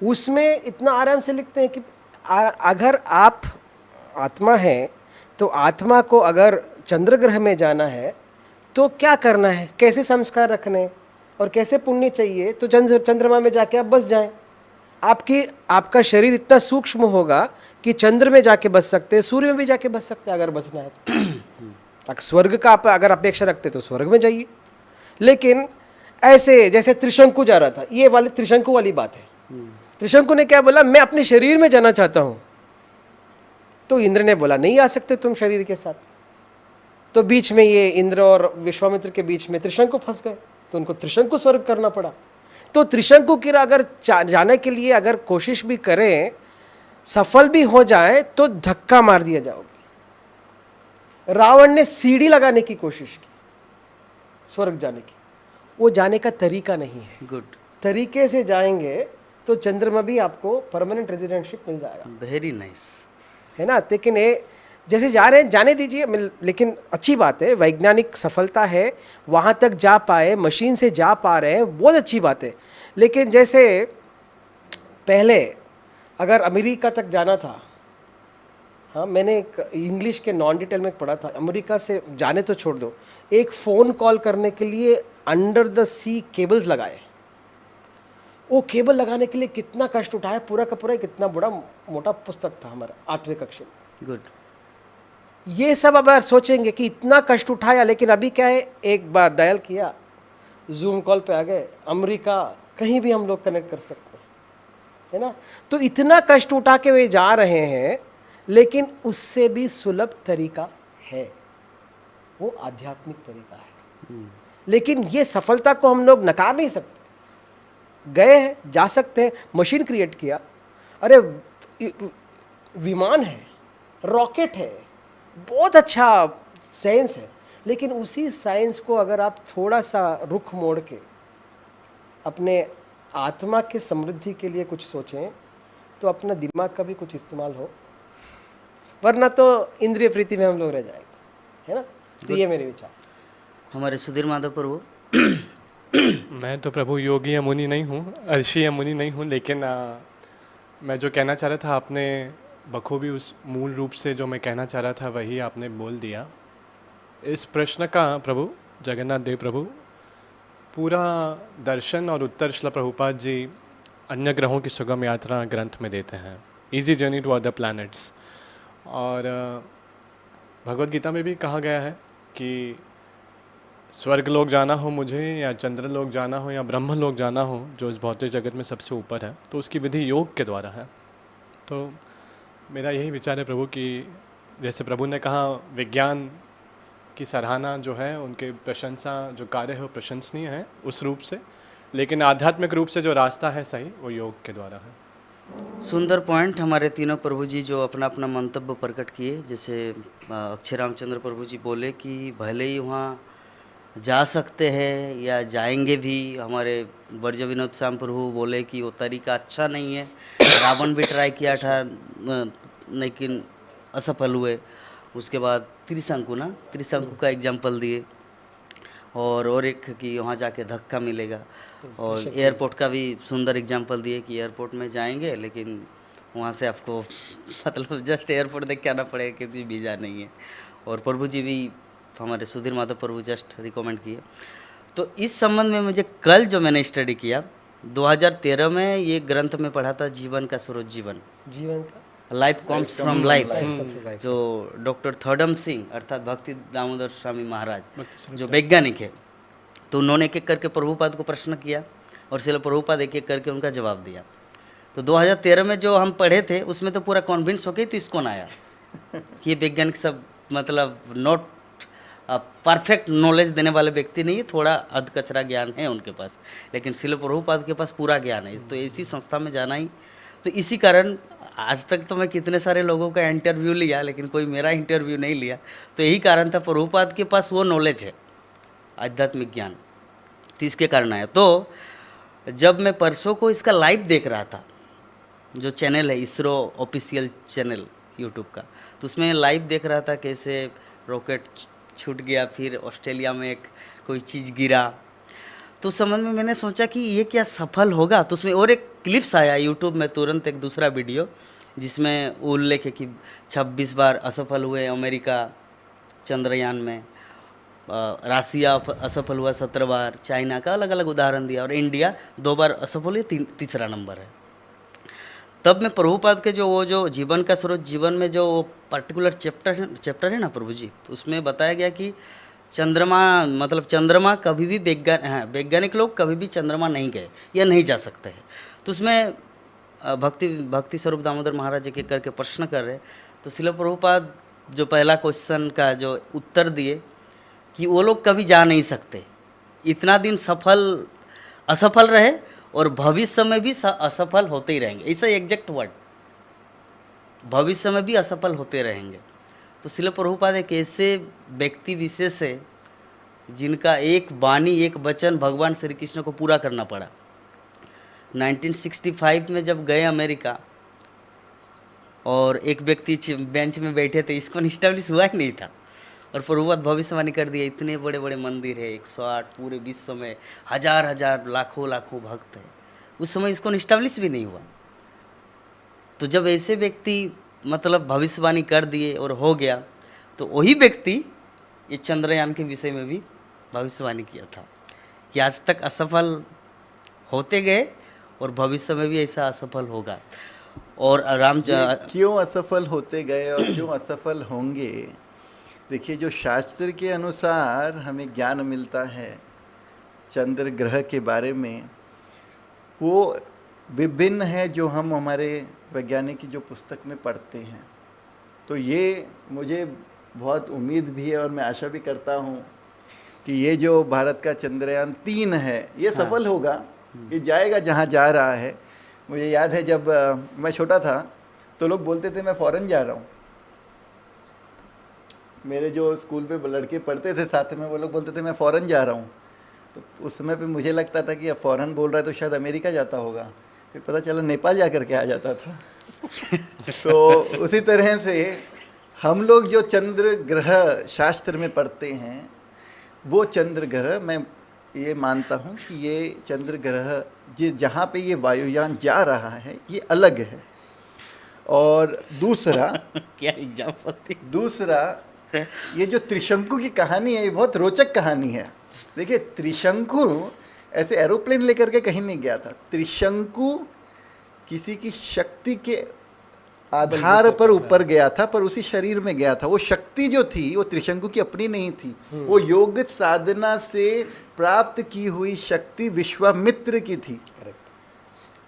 उसमें इतना आराम से लिखते हैं कि अगर आप आत्मा हैं तो आत्मा को अगर चंद्र ग्रह में जाना है तो क्या करना है, कैसे संस्कार रखने और कैसे पुण्य चाहिए, तो चंद्रमा में जाके आप बस जाएं। आपका शरीर इतना सूक्ष्म होगा कि चंद्र में जाके बस सकते हैं, सूर्य में भी जाके बस सकते हैं अगर बसना है तो। स्वर्ग का आप अगर अपेक्षा रखते तो स्वर्ग में जाइए। लेकिन ऐसे जैसे त्रिशंकु जा रहा था, ये वाली त्रिशंकु वाली बात है। त्रिशंकु ने क्या बोला, मैं अपने शरीर में जाना चाहता हूं। तो इंद्र ने बोला नहीं आ सकते तुम शरीर के साथ। तो बीच में ये इंद्र और विश्वामित्र के बीच में त्रिशंकु फंस गए, तो उनको त्रिशंकु स्वर्ग करना पड़ा। तो त्रिशंकु की अगर जाने के लिए अगर कोशिश भी करें, सफल भी हो जाए तो धक्का मार दिया जाओगे। रावण ने सीढ़ी लगाने की कोशिश की स्वर्ग जाने की, वो जाने का तरीका नहीं है।
गुड।
तरीके से जाएंगे तो चंद्रमा भी आपको परमानेंट रेजिडेंटशिप मिल जाएगा।
वेरी नाइस,
है ना। लेकिन ये जैसे जा रहे हैं जाने दीजिए, लेकिन अच्छी बात है, वैज्ञानिक सफलता है, वहाँ तक जा पाए, मशीन से जा पा रहे हैं, बहुत अच्छी बात है। लेकिन जैसे पहले अगर अमेरिका तक जाना था, हाँ मैंने एक इंग्लिश के नॉन डिटेल में पढ़ा था, अमेरिका से जाने तो छोड़ दो, एक फ़ोन कॉल करने के लिए अंडर द सी केबल्स लगाए। वो केबल लगाने के लिए कितना कष्ट उठाया, पूरा का पूरा कितना बड़ा मोटा पुस्तक था हमारा 8वीं कक्षा में।
गुड।
ये सब अब सोचेंगे कि इतना कष्ट उठाया, लेकिन अभी क्या है, एक बार डायल किया, जूम कॉल पे आ गए, अमेरिका कहीं भी हम लोग कनेक्ट कर सकते हैं, है ना। तो इतना कष्ट उठा के वे जा रहे हैं, लेकिन उससे भी सुलभ तरीका है, वो आध्यात्मिक तरीका है। लेकिन ये सफलता को हम लोग नकार नहीं सकते। गए हैं, जा सकते हैं, मशीन क्रिएट किया, अरे विमान है, रॉकेट है, बहुत अच्छा साइंस है, लेकिन उसी साइंस को अगर आप थोड़ा सा रुख मोड़ के अपने आत्मा के समृद्धि के लिए कुछ सोचें तो अपना दिमाग का भी कुछ इस्तेमाल हो, वरना तो इंद्रिय प्रीति में हम लोग रह जाएंगे, है ना। तो ये मेरे विचार।
हमारे सुधीर माधव प्रभु।
मैं तो प्रभु योगी या मुनि नहीं हूँ, अर्षि या मुनि नहीं हूँ, लेकिन मैं जो कहना चाह रहा था आपने बखूबी उस मूल रूप से जो मैं कहना चाह रहा था वही आपने बोल दिया। इस प्रश्न का प्रभु जगन्नाथ देव प्रभु पूरा दर्शन और उत्तर श्रील प्रभुपाद जी अन्य ग्रहों की सुगम यात्रा ग्रंथ में देते हैं, easy journey to other planets. और भगवद गीता में भी कहा गया है कि स्वर्ग लोक जाना हो मुझे या चंद्र लोक जाना हो या ब्रह्म लोक जाना हो, जो इस भौतिक जगत में सबसे ऊपर है, तो उसकी विधि योग के द्वारा है। तो मेरा यही विचार है प्रभु कि जैसे प्रभु ने कहा विज्ञान की सराहना जो है, उनके प्रशंसा जो कार्य है वो प्रशंसनीय है उस रूप से, लेकिन आध्यात्मिक रूप से जो रास्ता है सही वो योग के द्वारा है।
सुंदर पॉइंट हमारे तीनों प्रभु जी जो अपना अपना मंतव्य प्रकट किए। जैसे अक्षय रामचंद्र प्रभु जी बोले कि भले ही वहाँ जा सकते हैं या जाएंगे भी। हमारे वर्ज विनोद श्याम प्रभु बोले कि वो तरीका अच्छा नहीं है, रावण भी ट्राई किया था लेकिन असफल हुए। उसके बाद त्रिशंकु का एग्जाम्पल दिए, और एक कि वहाँ जाके धक्का मिलेगा। और एयरपोर्ट का भी सुंदर एग्जाम्पल दिए कि एयरपोर्ट में जाएंगे लेकिन वहाँ से आपको मतलब जस्ट एयरपोर्ट देख के आना पड़ेगा क्योंकि वीज़ा नहीं है। और प्रभु जी भी हमारे सुधीर माधव प्रभु जस्ट रिकमेंड किए। तो इस संबंध में मुझे कल जो मैंने स्टडी किया 2013 में ये ग्रंथ में पढ़ा था, जीवन का स्रोत जीवन
का
लाइफ कम्स फ्रॉम लाइफ, जो डॉक्टर थर्डम सिंह अर्थात भक्ति दामोदर स्वामी महाराज जो वैज्ञानिक है, तो उन्होंने एक एक करके प्रभुपाद को प्रश्न किया और श्रील प्रभुपाद एक एक करके उनका जवाब दिया। तो 2013 में जो हम पढ़े थे उसमें तो पूरा कॉन्विंस हो गई, तो इसको ना आया कि ये वैज्ञानिक सब मतलब नॉट परफेक्ट नॉलेज देने वाले व्यक्ति नहीं है, थोड़ा अध कचरा ज्ञान है उनके पास, लेकिन श्रील प्रभुपाद के पास पूरा ज्ञान है। तो इसी संस्था में जाना ही, तो इसी कारण आज तक तो मैं कितने सारे लोगों का इंटरव्यू लिया लेकिन कोई मेरा इंटरव्यू नहीं लिया। तो यही कारण था, प्रभुपाद के पास वो नॉलेज है आध्यात्मिक ज्ञान, तो इसके कारण आया। तो जब मैं परसों को इसका लाइव देख रहा था, जो चैनल है इसरो ऑफिशियल चैनल यूट्यूब का, तो उसमें लाइव देख रहा था कैसे रॉकेट छूट गया, फिर ऑस्ट्रेलिया में एक कोई चीज़ गिरा। तो उस संबंध में मैंने सोचा कि ये क्या सफल होगा। तो उसमें और एक क्लिप्स आया यूट्यूब में तुरंत, एक दूसरा वीडियो जिसमें उल्लेख है कि 26 बार असफल हुए अमेरिका चंद्रयान में, रसिया असफल हुआ 17 बार, चाइना का अलग अलग उदाहरण दिया, और इंडिया 2 बार असफल हुई, तीसरा नंबर है। तब मैं प्रभुपाद के जो जीवन का स्रोत जीवन में जो पर्टिकुलर चैप्टर है ना प्रभु जी, तो उसमें बताया गया कि चंद्रमा कभी भी वैज्ञानिक लोग कभी भी चंद्रमा नहीं गए या नहीं जा सकते हैं। तो उसमें भक्ति स्वरूप दामोदर महाराज एक करके प्रश्न कर रहे, तो श्रील प्रभुपाद जो पहला क्वेश्चन का जो उत्तर दिए कि वो लोग कभी जा नहीं सकते, इतना दिन असफल रहे और भविष्य में भी असफल होते ही रहेंगे, ऐसा एग्जैक्ट वर्ड, भविष्य में भी असफल होते रहेंगे। तो श्रील प्रभुपाद एक ऐसे व्यक्ति विशेष है जिनका एक वाणी एक वचन भगवान श्री कृष्ण को पूरा करना पड़ा। 1965 में जब गए अमेरिका और एक व्यक्ति बेंच में बैठे थे, इसको इस्टेब्लिश हुआ ही नहीं था, और प्रभुपाद भविष्यवाणी कर दिया इतने बड़े बड़े मंदिर है 108 पूरे विश्व में, हजार लाखों भक्त है। उस समय इसको इस्टेब्लिश भी नहीं हुआ। तो जब ऐसे व्यक्ति मतलब भविष्यवाणी कर दिए और हो गया, तो वही व्यक्ति ये चंद्रयान के विषय में भी भविष्यवाणी किया था कि आज तक असफल होते गए और भविष्य में भी ऐसा असफल होगा। और
क्यों असफल होते गए और क्यों असफल होंगे, देखिए जो शास्त्र के अनुसार हमें ज्ञान मिलता है चंद्र ग्रह के बारे में, वो विभिन्न है जो हम हमारे वैज्ञानिक की जो पुस्तक में पढ़ते हैं। तो ये मुझे बहुत उम्मीद भी है और मैं आशा भी करता हूँ कि ये जो भारत का चंद्रयान 3 है ये सफल होगा, ये जाएगा जहाँ जा रहा है। मुझे याद है जब मैं छोटा था तो लोग बोलते थे मैं फ़ॉरेन जा रहा हूँ। मेरे जो स्कूल पे लड़के पढ़ते थे साथ में, वो लोग बोलते थे मैं फ़ॉरेन जा रहा हूँ। तो उस समय पे मुझे लगता था कि अब फ़ॉरेन बोल रहा है तो शायद अमेरिका जाता होगा, फिर पता चला नेपाल जा कर के आ जाता था। तो उसी तरह से हम लोग जो चंद्र ग्रह शास्त्र में पढ़ते हैं, वो चंद्र ग्रह, मैं ये मानता हूँ कि ये चंद्र ग्रह जहाँ पे ये वायुयान जा रहा है ये अलग है। और दूसरा
क्या एग्जाम्पल?
दूसरा ये जो त्रिशंकु की कहानी है, ये बहुत रोचक कहानी है। देखिए, त्रिशंकु ऐसे एरोप्लेन लेकर के कहीं नहीं गया था। त्रिशंकु किसी की शक्ति के आधार पर ऊपर गया था, पर उसी शरीर में गया था। वो शक्ति जो थी वो त्रिशंकु की अपनी नहीं थी, वो योग साधना से प्राप्त की हुई शक्ति विश्वामित्र की थी,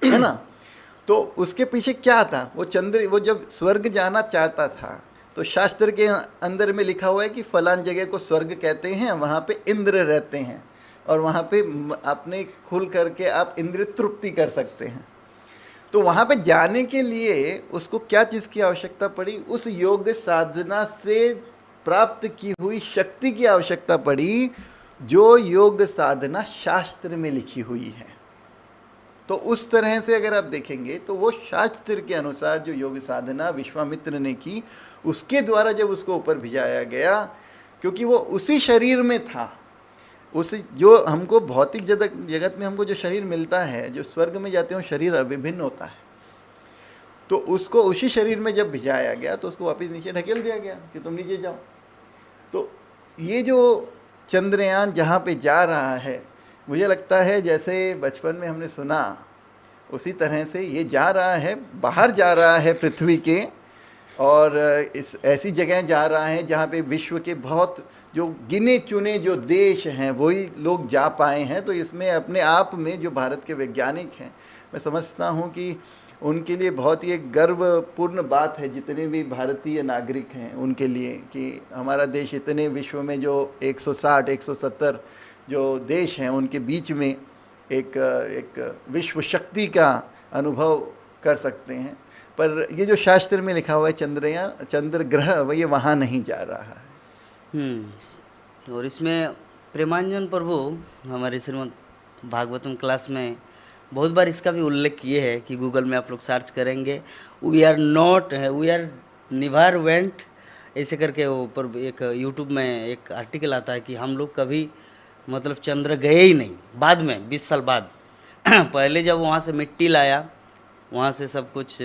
है ना। तो उसके पीछे क्या था, वो चंद्र, वो जब स्वर्ग जाना चाहता था तो शास्त्र के अंदर में लिखा हुआ है कि फलान जगह को स्वर्ग कहते हैं, वहाँ पे इंद्र रहते हैं और वहाँ पे अपने खुल करके आप इंद्र तृप्ति कर सकते हैं। तो वहाँ पे जाने के लिए उसको क्या चीज़ की आवश्यकता पड़ी, उस योग साधना से प्राप्त की हुई शक्ति की आवश्यकता पड़ी, जो योग साधना शास्त्र में लिखी हुई है। तो उस तरह से अगर आप देखेंगे तो वो शास्त्र के अनुसार जो योग साधना विश्वामित्र ने की, उसके द्वारा जब उसको ऊपर भिजाया गया, क्योंकि वो उसी शरीर में था, उस जो हमको भौतिक जगत में हमको जो शरीर मिलता है, जो स्वर्ग में जाते हैं शरीर अभिभिन्न होता है। तो उसको उसी शरीर में जब भिजाया गया तो उसको वापस नीचे ढकेल दिया गया कि तुम नीचे जाओ। तो ये जो चंद्रयान जहाँ पे जा रहा है, मुझे लगता है जैसे बचपन में हमने सुना, उसी तरह से ये जा रहा है, बाहर जा रहा है पृथ्वी के, और इस ऐसी जगह जा रहा है जहाँ पे विश्व के बहुत जो गिने चुने जो देश हैं वही लोग जा पाए हैं। तो इसमें अपने आप में जो भारत के वैज्ञानिक हैं, मैं समझता हूँ कि उनके लिए बहुत ही एक गर्वपूर्ण बात है, जितने भी भारतीय नागरिक हैं उनके लिए, कि हमारा देश इतने विश्व में जो 160-170 जो देश हैं उनके बीच में एक विश्व शक्ति का अनुभव कर सकते हैं। पर ये जो शास्त्र में लिखा हुआ है चंद्रयान, चंद्र ग्रह, वो ये वहाँ नहीं जा रहा है।
और इसमें प्रेमांजन प्रभु हमारे श्रीमद् भागवतम क्लास में बहुत बार इसका भी उल्लेख किए है कि गूगल में आप लोग सर्च करेंगे, वी आर नेवर वेंट, ऐसे करके ऊपर एक यूट्यूब में एक आर्टिकल आता है कि हम लोग कभी मतलब चंद्र गए ही नहीं। बाद में 20 साल बाद पहले जब वहाँ से मिट्टी लाया, वहाँ से सब कुछ,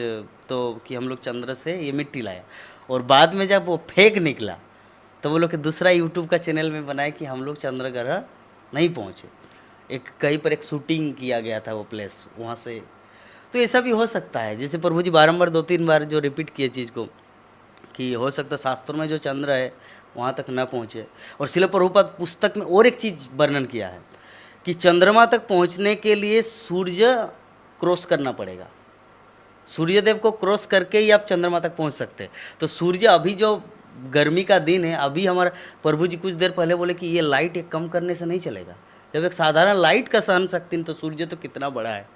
तो कि हम लोग चंद्र से ये मिट्टी लाया, और बाद में जब वो फेक निकला तो वो लोग के दूसरा यूट्यूब का चैनल में बनाए कि हम लोग चंद्र ग्रह नहीं पहुँचे। एक कहीं पर एक शूटिंग किया गया था वो प्लेस वहाँ से। तो ऐसा भी हो सकता है, जैसे प्रभु जी बारंबार 2-3 बार जो रिपीट किए चीज़ को, कि हो सकता शास्त्रों में जो चंद्र है वहाँ तक न पहुँचे। और शिला प्रभुपाद पुस्तक में और एक चीज़ वर्णन किया है कि चंद्रमा तक पहुँचने के लिए सूर्य क्रॉस करना पड़ेगा, सूर्यदेव को क्रॉस करके ही आप चंद्रमा तक पहुँच सकते हैं। तो सूर्य, अभी जो गर्मी का दिन है, अभी हमारा प्रभु जी कुछ देर पहले बोले कि ये लाइट एक कम करने से नहीं चलेगा। जब एक साधारण लाइट का सहन शक्ति, तो सूर्य तो कितना बड़ा है,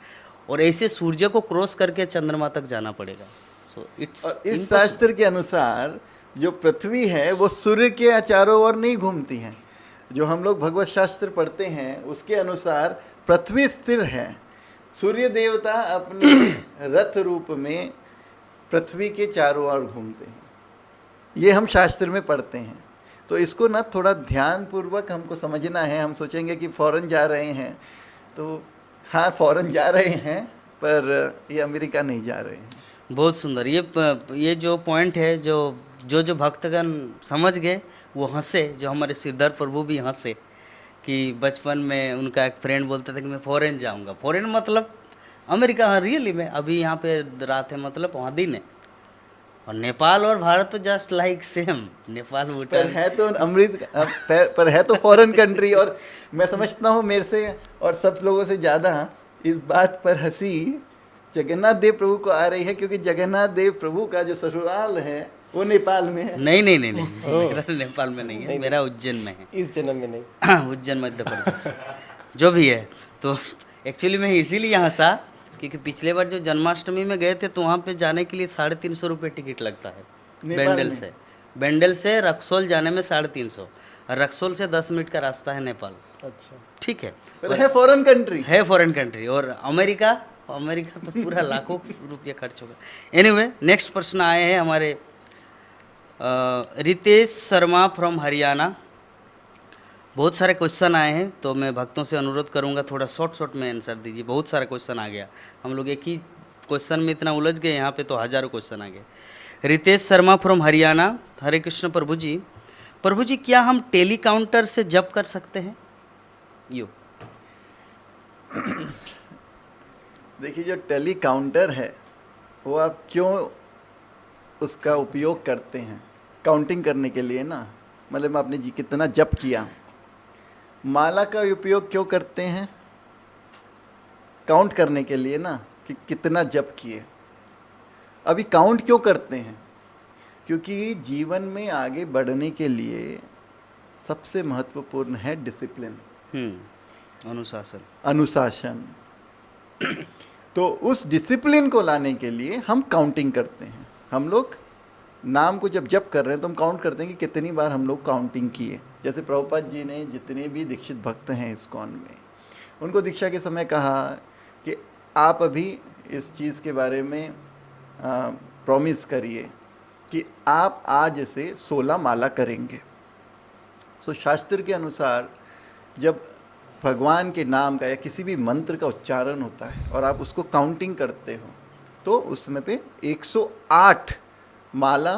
और ऐसे सूर्य को क्रॉस करके चंद्रमा तक जाना पड़ेगा। सो इट्स,
इस शास्त्र के अनुसार जो पृथ्वी है वो सूर्य के चारों ओर नहीं घूमती है। जो हम लोग भगवत शास्त्र पढ़ते हैं उसके अनुसार पृथ्वी स्थिर है, सूर्य देवता अपने रथ रूप में पृथ्वी के चारों ओर घूमते हैं। ये हम शास्त्र में पढ़ते हैं। तो इसको ना थोड़ा ध्यानपूर्वक हमको समझना है। हम सोचेंगे कि फ़ॉरेन जा रहे हैं, तो हाँ फ़ॉरेन जा रहे हैं, पर ये अमेरिका नहीं जा रहे हैं।
बहुत सुंदर। ये जो पॉइंट है, जो भक्तगण समझ गए वो हंसे, जो हमारे सिद्धार्थ प्रभु भी हंसे कि बचपन में उनका एक फ्रेंड बोलता था कि मैं फ़ॉरेन जाऊंगा। फ़ॉरेन मतलब अमेरिका। हाँ, रियली में अभी यहाँ पे रात है, मतलब वहाँ दिन है। और नेपाल और भारत तो just like same, Nepal Bhutan
है तो पर है तो फॉरेन कंट्री। और मैं समझता हूँ मेरे से और सब लोगों से ज़्यादा इस बात पर हंसी जगन्नाथ देव प्रभु को आ रही है, क्योंकि जगन्नाथ देव प्रभु का जो ससुराल है वो नेपाल में है।
नहीं, मेरा नेपाल में नहीं है, मेरा उज्जैन में है।
इस जन्म में नहीं।
उज्जैन मध्य प्रदेश जो भी है। तो एक्चुअली मैं इसीलिए हंसा क्योंकि पिछले बार जो जन्माष्टमी में गए थे तो वहाँ पे जाने के लिए 350 रुपये टिकट लगता है बेंडल से रक्सोल जाने में 350, और रक्सोल से 10 मिनट का रास्ता है नेपाल।
अच्छा,
ठीक है,
है फॉरेन कंट्री,
है फॉरेन कंट्री। और अमेरिका तो पूरा लाखों रुपये खर्च होगा। एनीवे, नेक्स्ट प्रश्न आए हैं हमारे रितेश शर्मा फ्रॉम हरियाणा। बहुत सारे क्वेश्चन आए हैं तो मैं भक्तों से अनुरोध करूंगा थोड़ा शॉर्ट में आंसर दीजिए। बहुत सारा क्वेश्चन आ गया, हम लोग एक ही क्वेश्चन में इतना उलझ गए, यहाँ पे तो हजारों क्वेश्चन आ गए। रितेश शर्मा फ्रॉम हरियाणा। हरे कृष्ण प्रभु जी, क्या हम टेली काउंटर से जप कर सकते हैं?
देखिए, जो टेली काउंटर है वो आप क्यों उसका उपयोग करते हैं? काउंटिंग करने के लिए ना, मतलब आपने जी कितना जप किया। माला का उपयोग क्यों करते हैं? काउंट करने के लिए ना, कि कितना जप किए। अभी काउंट क्यों करते हैं? क्योंकि जीवन में आगे बढ़ने के लिए सबसे महत्वपूर्ण है डिसिप्लिन, अनुशासन। तो उस डिसिप्लिन को लाने के लिए हम काउंटिंग करते हैं। हम लोग नाम को जब जप कर रहे हैं तो हम काउंट करते हैं कि कितनी बार हम लोग काउंटिंग किए। जैसे प्रभुपाद जी ने जितने भी दीक्षित भक्त हैं इस्कॉन में, उनको दीक्षा के समय कहा कि आप अभी इस चीज़ के बारे में प्रॉमिस करिए कि आप आज से 16 माला करेंगे। सो शास्त्र के अनुसार जब भगवान के नाम का या किसी भी मंत्र का उच्चारण होता है और आप उसको काउंटिंग करते हो तो उस समय पे 108 माला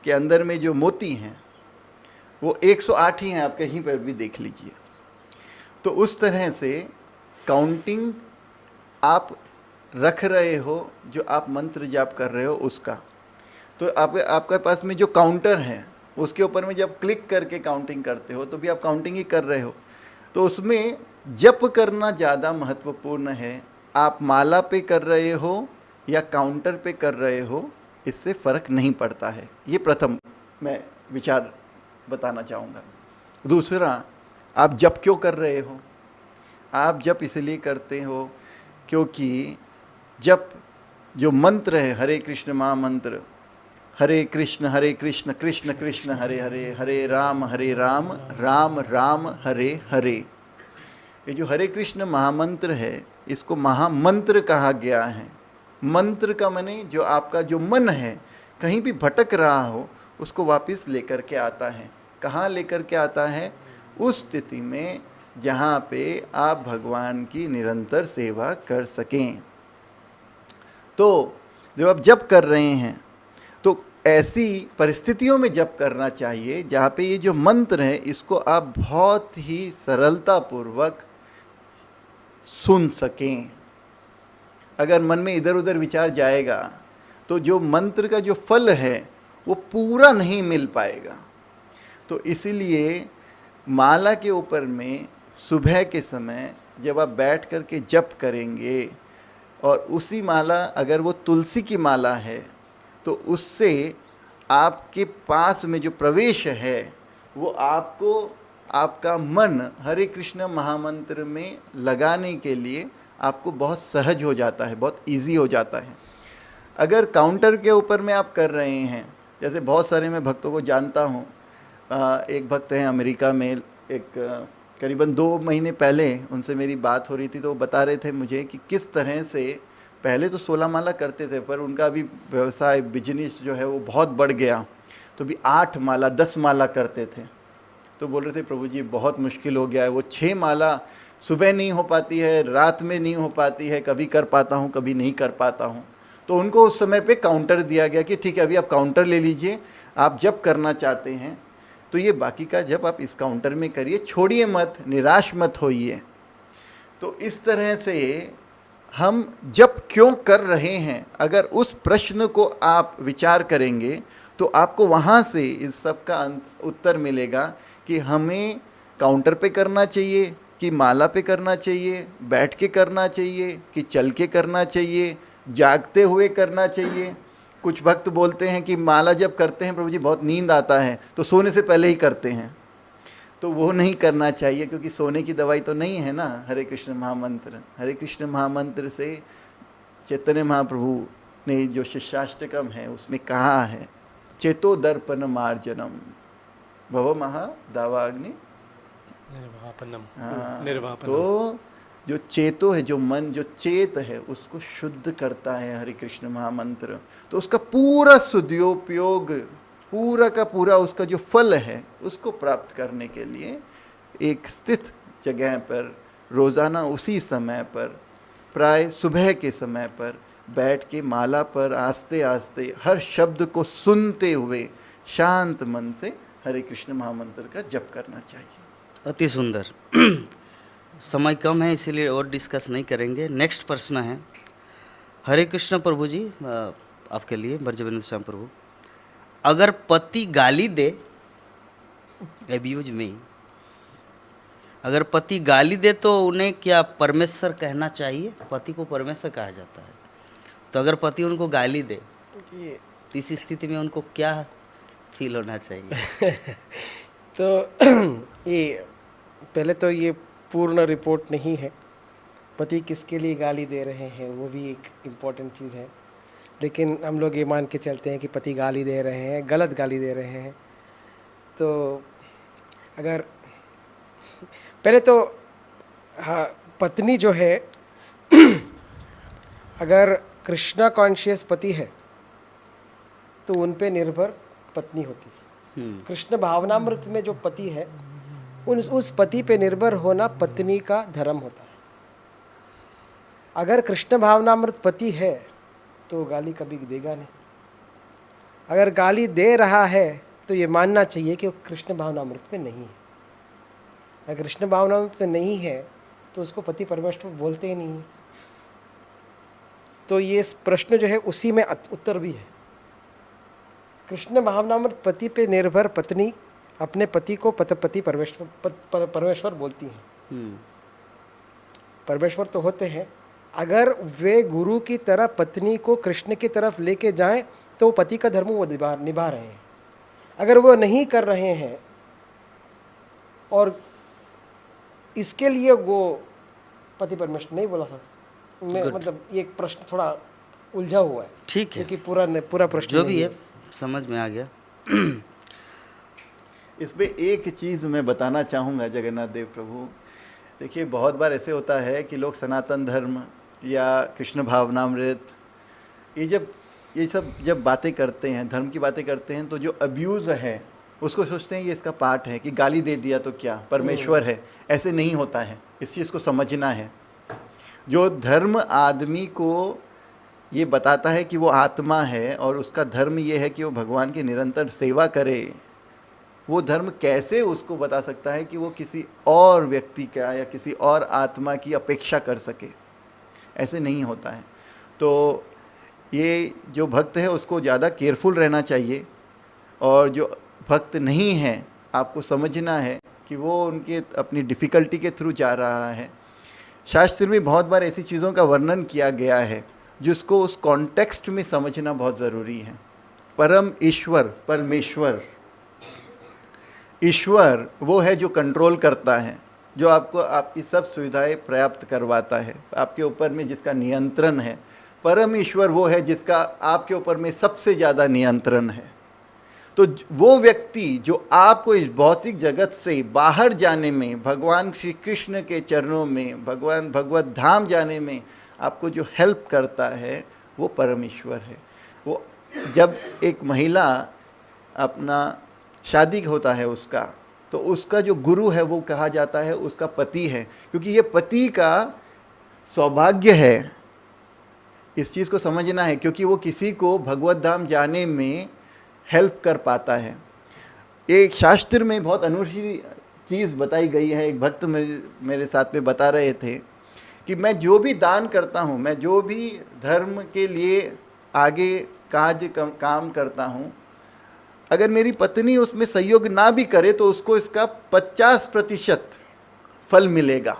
के अंदर में जो मोती हैं वो 108 ही हैं, आप कहीं पर भी देख लीजिए। तो उस तरह से काउंटिंग आप रख रहे हो, जो आप मंत्र जाप कर रहे हो उसका। तो आपके पास में जो काउंटर है उसके ऊपर में जब क्लिक करके काउंटिंग करते हो तो भी आप काउंटिंग ही कर रहे हो। तो उसमें जप करना ज़्यादा महत्वपूर्ण है। आप माला पे कर रहे हो या काउंटर पे कर रहे हो, इससे फ़र्क नहीं पड़ता है। ये प्रथम मैं विचार बताना चाहूँगा। दूसरा, आप जप क्यों कर रहे हो? आप जप इसलिए करते हो क्योंकि जप जो मंत्र है, हरे कृष्ण महामंत्र, हरे कृष्ण कृष्ण कृष्ण हरे हरे, हरे राम राम राम हरे हरे, ये जो हरे कृष्ण महामंत्र है इसको महामंत्र कहा गया है। मंत्र का माने जो आपका जो मन है कहीं भी भटक रहा हो उसको वापस लेकर के आता है। कहाँ लेकर के आता है? उस स्थिति में जहाँ पे आप भगवान की निरंतर सेवा कर सकें। तो जब आप जप कर रहे हैं तो ऐसी परिस्थितियों में जप करना चाहिए जहाँ पे ये जो मंत्र है इसको आप बहुत ही सरलतापूर्वक सुन सकें। अगर मन में इधर उधर विचार जाएगा तो जो मंत्र का जो फल है वो पूरा नहीं मिल पाएगा। तो इसीलिए माला के ऊपर में सुबह के समय जब आप बैठ कर के जप करेंगे और उसी माला अगर वो तुलसी की माला है तो उससे आपके पास में जो प्रवेश है वो आपको आपका मन हरे कृष्ण महामंत्र में लगाने के लिए आपको बहुत सहज हो जाता है, बहुत इजी हो जाता है। अगर काउंटर के ऊपर में आप कर रहे हैं, जैसे बहुत सारे मैं भक्तों को जानता हूँ, एक भक्त हैं अमेरिका में, एक करीबन 2 महीने पहले उनसे मेरी बात हो रही थी तो वो बता रहे थे मुझे कि किस तरह से पहले तो 16 माला करते थे पर उनका अभी व्यवसाय बिजनेस जो है वो बहुत बढ़ गया तो भी 8 माला 10 माला करते थे। तो बोल रहे थे प्रभु जी बहुत मुश्किल हो गया है, वो 6 माला सुबह नहीं हो पाती है, रात में नहीं हो पाती है, कभी कर पाता हूँ कभी नहीं कर पाता हूँ। तो उनको उस समय पे काउंटर दिया गया कि ठीक है अभी आप काउंटर ले लीजिए, आप जब करना चाहते हैं तो ये बाकी का जब आप इस काउंटर में करिए, छोड़िए मत, निराश मत होइए। तो इस तरह से हम जब क्यों कर रहे हैं अगर उस प्रश्न को आप विचार करेंगे तो आपको वहाँ से इस सब का उत्तर मिलेगा कि हमें काउंटर पे करना चाहिए कि माला पे करना चाहिए, बैठ के करना चाहिए कि चल के करना चाहिए, जागते हुए करना चाहिए। कुछ भक्त बोलते हैं कि माला जब करते हैं प्रभु जी बहुत नींद आता है तो सोने से पहले ही करते हैं, तो वो नहीं करना चाहिए क्योंकि सोने की दवाई तो नहीं है ना हरे कृष्ण महामंत्र। हरे कृष्ण महामंत्र से चैतन्य महाप्रभु ने जो शिष्याष्टकम है उसमें कहा है, चेतो दर्पण मार्जनम भव महा दावाग्नि।
निर्वापनम।
तो जो चेतो है, जो मन, जो चेत है, उसको शुद्ध करता है हरे कृष्ण महामंत्र। तो उसका पूरा सदुपयोग, पूरा का पूरा उसका जो फल है उसको प्राप्त करने के लिए एक स्थित जगह पर रोज़ाना उसी समय पर, प्राय सुबह के समय पर बैठ के माला पर आस्ते आस्ते हर शब्द को सुनते हुए शांत मन से हरे कृष्ण महामंत्र का जप करना चाहिए।
अति सुंदर। समय कम है इसीलिए और डिस्कस नहीं करेंगे। नेक्स्ट प्रश्न है, हरे कृष्ण प्रभु जी, आपके लिए ब्रजबंधु श्याम प्रभु, अगर पति गाली दे, एब्यूज में, अगर पति गाली दे तो उन्हें क्या परमेश्वर कहना चाहिए? पति को परमेश्वर कहा जाता है, तो अगर पति उनको गाली दे तो इस स्थिति में उनको क्या फील होना चाहिए?
तो ये पहले तो ये पूर्ण रिपोर्ट नहीं है, पति किसके लिए गाली दे रहे हैं वो भी एक इम्पॉर्टेंट चीज़ है। लेकिन हम लोग ये मान के चलते हैं कि पति गाली दे रहे हैं, गलत गाली दे रहे हैं। तो अगर पहले तो हाँ, पत्नी जो है अगर कृष्णा कॉन्शियस पति है तो उन पे निर्भर पत्नी होती है। कृष्ण भावनामृत में जो पति है उस पति पे निर्भर होना पत्नी का धर्म होता है। अगर कृष्ण भावनामृत पति है तो गाली कभी देगा नहीं। अगर गाली दे रहा है तो ये मानना चाहिए कि वो कृष्ण भावनामृत में नहीं है। अगर कृष्ण भावनामृत में नहीं है तो उसको पति परमेश्वर बोलते ही नहीं है। तो ये प्रश्न जो है उसी में उत्तर भी है। कृष्ण भावनामृत पति पे निर्भर पत्नी अपने पति को पति परमेश्वर बोलती हैं। परमेश्वर तो होते हैं। अगर वे गुरु की तरह पत्नी को कृष्ण की तरफ लेके जाएं तो वो पति का धर्म वो निभा रहे हैं। अगर वो नहीं कर रहे हैं और इसके लिए वो पति परमेश्वर नहीं बोला सकता। मतलब ये प्रश्न थोड़ा उलझा हुआ है।
ठीक है,
क्योंकि पूरा प्रश्न
जो भी है समझ में आ गया।
इसमें एक चीज़ मैं बताना चाहूँगा जगन्नाथ देव प्रभु। देखिए, बहुत बार ऐसे होता है कि लोग सनातन धर्म या कृष्ण भावनामृत ये सब जब बातें करते हैं, धर्म की बातें करते हैं, तो जो अब्यूज़ है उसको सोचते हैं ये इसका पार्ट है कि गाली दे दिया तो क्या परमेश्वर है। ऐसे नहीं होता है, इस चीज़ को समझना है। जो धर्म आदमी को ये बताता है कि वो आत्मा है और उसका धर्म ये है कि वो भगवान की निरंतर सेवा करे, वो धर्म कैसे उसको बता सकता है कि वो किसी और व्यक्ति का या किसी और आत्मा की अपेक्षा कर सके? ऐसे नहीं होता है। तो ये जो भक्त है उसको ज़्यादा केयरफुल रहना चाहिए, और जो भक्त नहीं है आपको समझना है कि वो उनके अपनी डिफ़िकल्टी के थ्रू जा रहा है। शास्त्र में बहुत बार ऐसी चीज़ों का वर्णन किया गया है जिसको उस कॉन्टेक्स्ट में समझना बहुत ज़रूरी है। परम ईश्वर, परमेश्वर, ईश्वर वो है जो कंट्रोल करता है, जो आपको आपकी सब सुविधाएं प्राप्त करवाता है, आपके ऊपर में जिसका नियंत्रण है। परम ईश्वर वो है जिसका आपके ऊपर में सबसे ज़्यादा नियंत्रण है। तो वो व्यक्ति जो आपको इस भौतिक जगत से बाहर जाने में, भगवान श्री कृष्ण के चरणों में, भगवत धाम जाने में आपको जो हेल्प करता है वो परमेश्वर है। वो जब एक महिला अपना शादी होता है उसका, तो उसका जो गुरु है वो कहा जाता है उसका पति है, क्योंकि ये पति का सौभाग्य है। इस चीज़ को समझना है, क्योंकि वो किसी को भगवत धाम जाने में हेल्प कर पाता है। एक शास्त्र में बहुत अनूठी चीज़ बताई गई है। एक भक्त मेरे साथ में बता रहे थे कि मैं जो भी दान करता हूँ, मैं जो भी धर्म के लिए आगे काम करता हूँ, अगर मेरी पत्नी उसमें सहयोग ना भी करे तो उसको इसका 50% फल मिलेगा।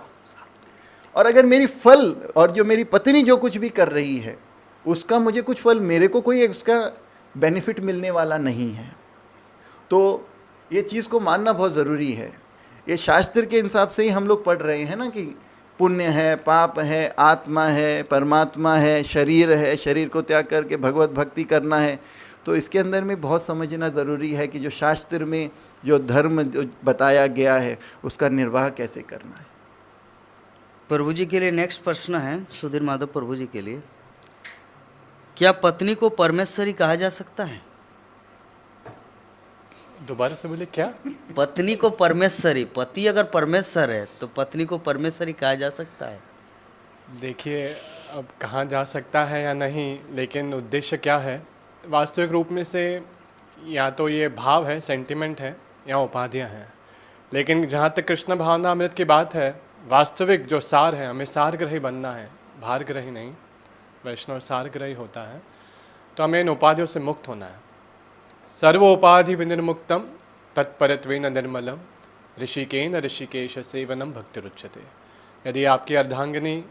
और अगर मेरी फल और जो मेरी पत्नी जो कुछ भी कर रही है उसका मुझे कुछ फल, मेरे को कोई उसका बेनिफिट मिलने वाला नहीं है। तो ये चीज़ को मानना बहुत ज़रूरी है। ये शास्त्र के हिसाब से ही हम लोग पढ़ रहे हैं ना कि पुण्य है, पाप है, आत्मा है, परमात्मा है, शरीर को त्याग करके भगवत भक्ति करना है। तो इसके अंदर में बहुत समझना ज़रूरी है कि जो शास्त्र में जो धर्म जो बताया गया है उसका निर्वाह कैसे करना है।
प्रभु जी के लिए नेक्स्ट प्रश्न है, सुधीर माधव प्रभु जी के लिए, क्या पत्नी को परमेश्वरी कहा जा सकता है?
दोबारा से बोले क्या?
पत्नी को परमेश्वरी, पति अगर परमेश्वर है तो पत्नी को परमेश्वरी कहा जा सकता है?
देखिए, अब कहाँ जा सकता है या नहीं, लेकिन उद्देश्य क्या है? वास्तविक रूप में से या तो ये भाव है, सेंटिमेंट है, या उपाधियाँ हैं। लेकिन जहाँ तक कृष्ण भावना अमृत की बात है, वास्तविक जो सार है, हमें सारग्रही बनना है, भारग्रही नहीं। वैष्णव सारग्रही होता है, तो हमें इन उपाधियों से मुक्त होना है। सर्वोपाधि विनिर्मुक्तम तत्परत्वेन निर्मलम ऋषिकेन ऋषिकेश सेवनम भक्तिरुच्यते। यदि आपकी अर्धांगिनी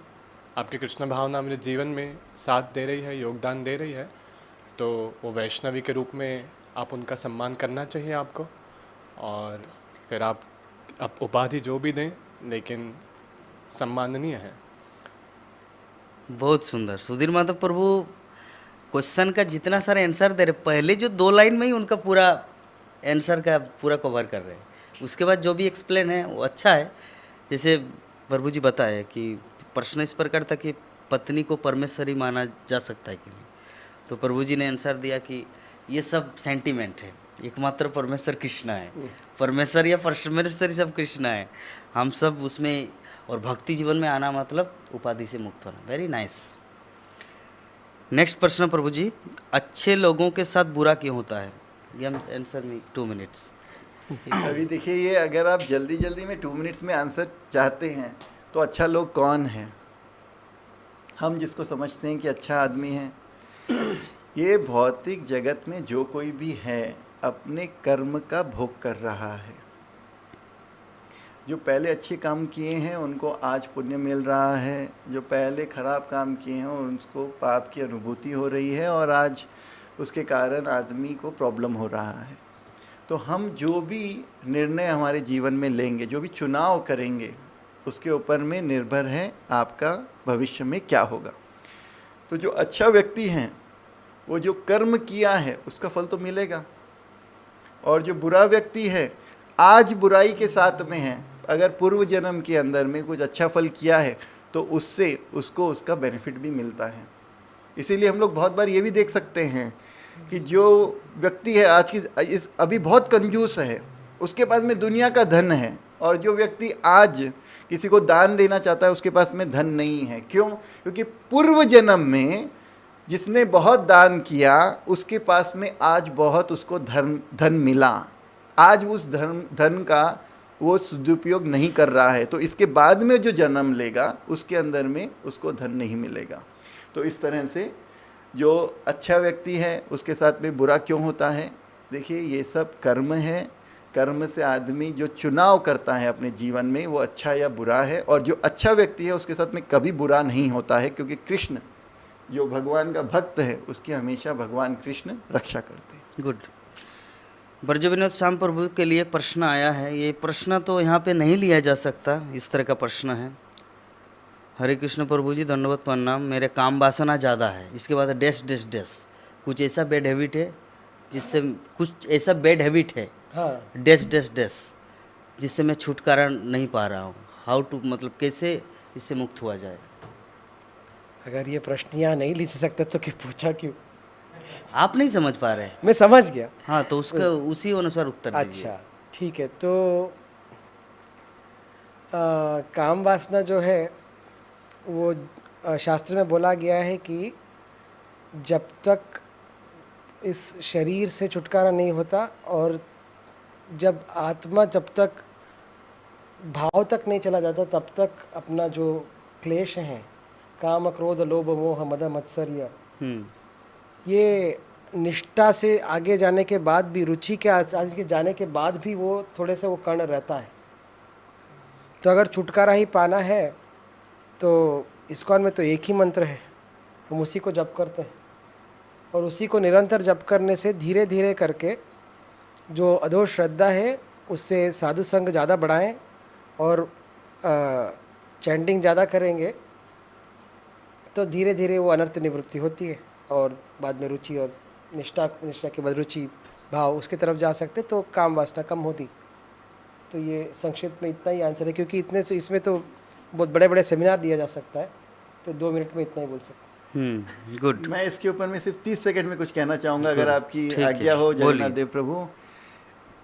आपके कृष्ण भावनामृत जीवन में साथ दे रही है, योगदान दे रही है, तो वो वैष्णवी के रूप में आप उनका सम्मान करना चाहिए आपको। और फिर आप उपाधि जो भी दें, लेकिन सम्माननीय है।
बहुत सुंदर। सुधीर माधव प्रभु क्वेश्चन का जितना सारा आंसर दे रहे, पहले जो 2 लाइन में ही उनका पूरा आंसर का पूरा कवर कर रहे हैं। उसके बाद जो भी एक्सप्लेन है वो अच्छा है। जैसे प्रभु जी बताए कि प्रश्न इस प्रकार था कि पत्नी को परमेश्वरी माना जा सकता है कि नहीं, तो प्रभु जी ने आंसर दिया कि ये सब सेंटिमेंट है, एकमात्र परमेश्वर कृष्णा है। परमेश्वर या परमेश्वरी सब कृष्णा है, हम सब उसमें। और भक्ति जीवन में आना मतलब उपाधि से मुक्त होना। Very nice. नेक्स्ट प्रश्न प्रभु जी, अच्छे लोगों के साथ बुरा क्यों होता है? ये हम आंसर में 2 मिनट्स।
अभी देखिए, ये अगर आप जल्दी जल्दी में 2 मिनट्स में आंसर चाहते हैं तो अच्छा लोग कौन है? हम जिसको समझते हैं कि अच्छा आदमी है, ये भौतिक जगत में जो कोई भी है अपने कर्म का भोग कर रहा है। जो पहले अच्छे काम किए हैं उनको आज पुण्य मिल रहा है, जो पहले खराब काम किए हैं उनको पाप की अनुभूति हो रही है, और आज उसके कारण आदमी को प्रॉब्लम हो रहा है। तो हम जो भी निर्णय हमारे जीवन में लेंगे, जो भी चुनाव करेंगे, उसके ऊपर में निर्भर है आपका भविष्य में क्या होगा। तो जो अच्छा व्यक्ति हैं वो जो कर्म किया है उसका फल तो मिलेगा, और जो बुरा व्यक्ति है आज बुराई के साथ में है, अगर पूर्व जन्म के अंदर में कुछ अच्छा फल किया है तो उससे उसको उसका बेनिफिट भी मिलता है। इसीलिए हम लोग बहुत बार ये भी देख सकते हैं कि जो व्यक्ति है आज की अभी बहुत कंजूस है, उसके पास में दुनिया का धन है, और जो व्यक्ति आज किसी को दान देना चाहता है उसके पास में धन नहीं है। क्यों? क्योंकि पूर्व जन्म में जिसने बहुत दान किया उसके पास में आज बहुत उसको धन मिला, आज उस धन का वो सदुपयोग नहीं कर रहा है, तो इसके बाद में जो जन्म लेगा उसके अंदर में उसको धन नहीं मिलेगा। तो इस तरह से जो अच्छा व्यक्ति है उसके साथ में बुरा क्यों होता है? देखिए, ये सब कर्म है। कर्म से आदमी जो चुनाव करता है अपने जीवन में वो अच्छा या बुरा है, और जो अच्छा व्यक्ति है उसके साथ में कभी बुरा नहीं होता है, क्योंकि कृष्ण जो भगवान का भक्त है उसकी हमेशा भगवान कृष्ण रक्षा करते हैं।
गुड। ब्रज विनोद श्याम प्रभु के लिए प्रश्न आया है। ये प्रश्न तो यहाँ पे नहीं लिया जा सकता, इस तरह का प्रश्न है। हरे कृष्ण प्रभु जी, दंडवत प्रणाम। मेरे काम वासना ज़्यादा है, इसके बाद डैश डैश डैश, कुछ ऐसा बैड हैबिट है जिससे
हाँ,
डैश डैश डैश जिससे मैं छुटकारा नहीं पा रहा हूँ। हाउ टू, मतलब कैसे इससे मुक्त हुआ जाए?
अगर ये प्रश्न यहाँ नहीं ले सकते तो क्यों पूछा? क्यों
आप नहीं समझ पा रहे?
मैं समझ गया।
हाँ, तो उसका उसी अनुसार उत्तर दीजिए।
अच्छा, ठीक है। तो काम वासना जो है वो शास्त्र में बोला गया है कि जब तक इस शरीर से छुटकारा नहीं होता, और जब आत्मा जब तक भाव तक नहीं चला जाता, तब तक अपना जो क्लेश हैं, काम क्रोध लोभ मोह मद मत्सर्य, ये निष्ठा से आगे जाने के बाद भी, रुचि के आगे जाने के बाद भी वो थोड़े से वो कर्ण रहता है। तो अगर छुटकारा ही पाना है तो इस्कॉन में तो एक ही मंत्र है, हम उसी को जप करते हैं, और उसी को निरंतर जप करने से धीरे धीरे करके जो अधो श्रद्धा है उससे साधु संग ज़्यादा बढ़ाएं, और चैंटिंग ज़्यादा करेंगे तो धीरे धीरे वो अनर्थ निवृत्ति होती है और बाद में रुचि और निष्ठा के बाद रुचि भाव उसकी तरफ जा सकते, तो काम वासना कम होती। तो ये संक्षिप्त में इतना ही आंसर है, क्योंकि इतने से इसमें तो बहुत बड़े बड़े सेमिनार दिया जा सकता है, तो 2 मिनट में इतना ही बोल सकते हैं।
गुड।
मैं इसके ऊपर में सिर्फ 30 सेकंड में कुछ कहना चाहूँगा, अगर आपकी आज्ञा हो जगन्नाथ देव प्रभु।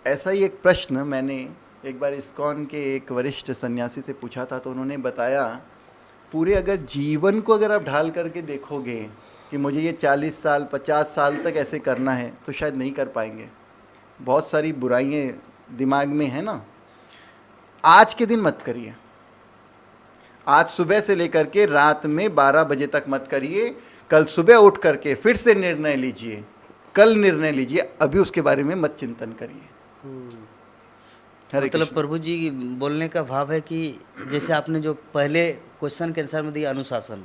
ऐसा ही एक प्रश्न मैंने एक बार इस्कॉन के एक वरिष्ठ सन्यासी से पूछा था, तो उन्होंने बताया पूरे अगर जीवन को अगर आप ढाल करके देखोगे कि मुझे ये 40 साल 50 साल तक ऐसे करना है, तो शायद नहीं कर पाएंगे। बहुत सारी बुराइयाँ दिमाग में है ना। आज के दिन मत करिए, आज सुबह से लेकर के रात में 12 बजे तक मत करिए। कल सुबह उठ करके फिर से निर्णय लीजिए, कल निर्णय लीजिए, अभी उसके बारे में मत चिंतन करिए।
मतलब प्रभु जी बोलने का भाव है कि जैसे आपने जो पहले क्वेश्चन के आंसर में दिया अनुशासन,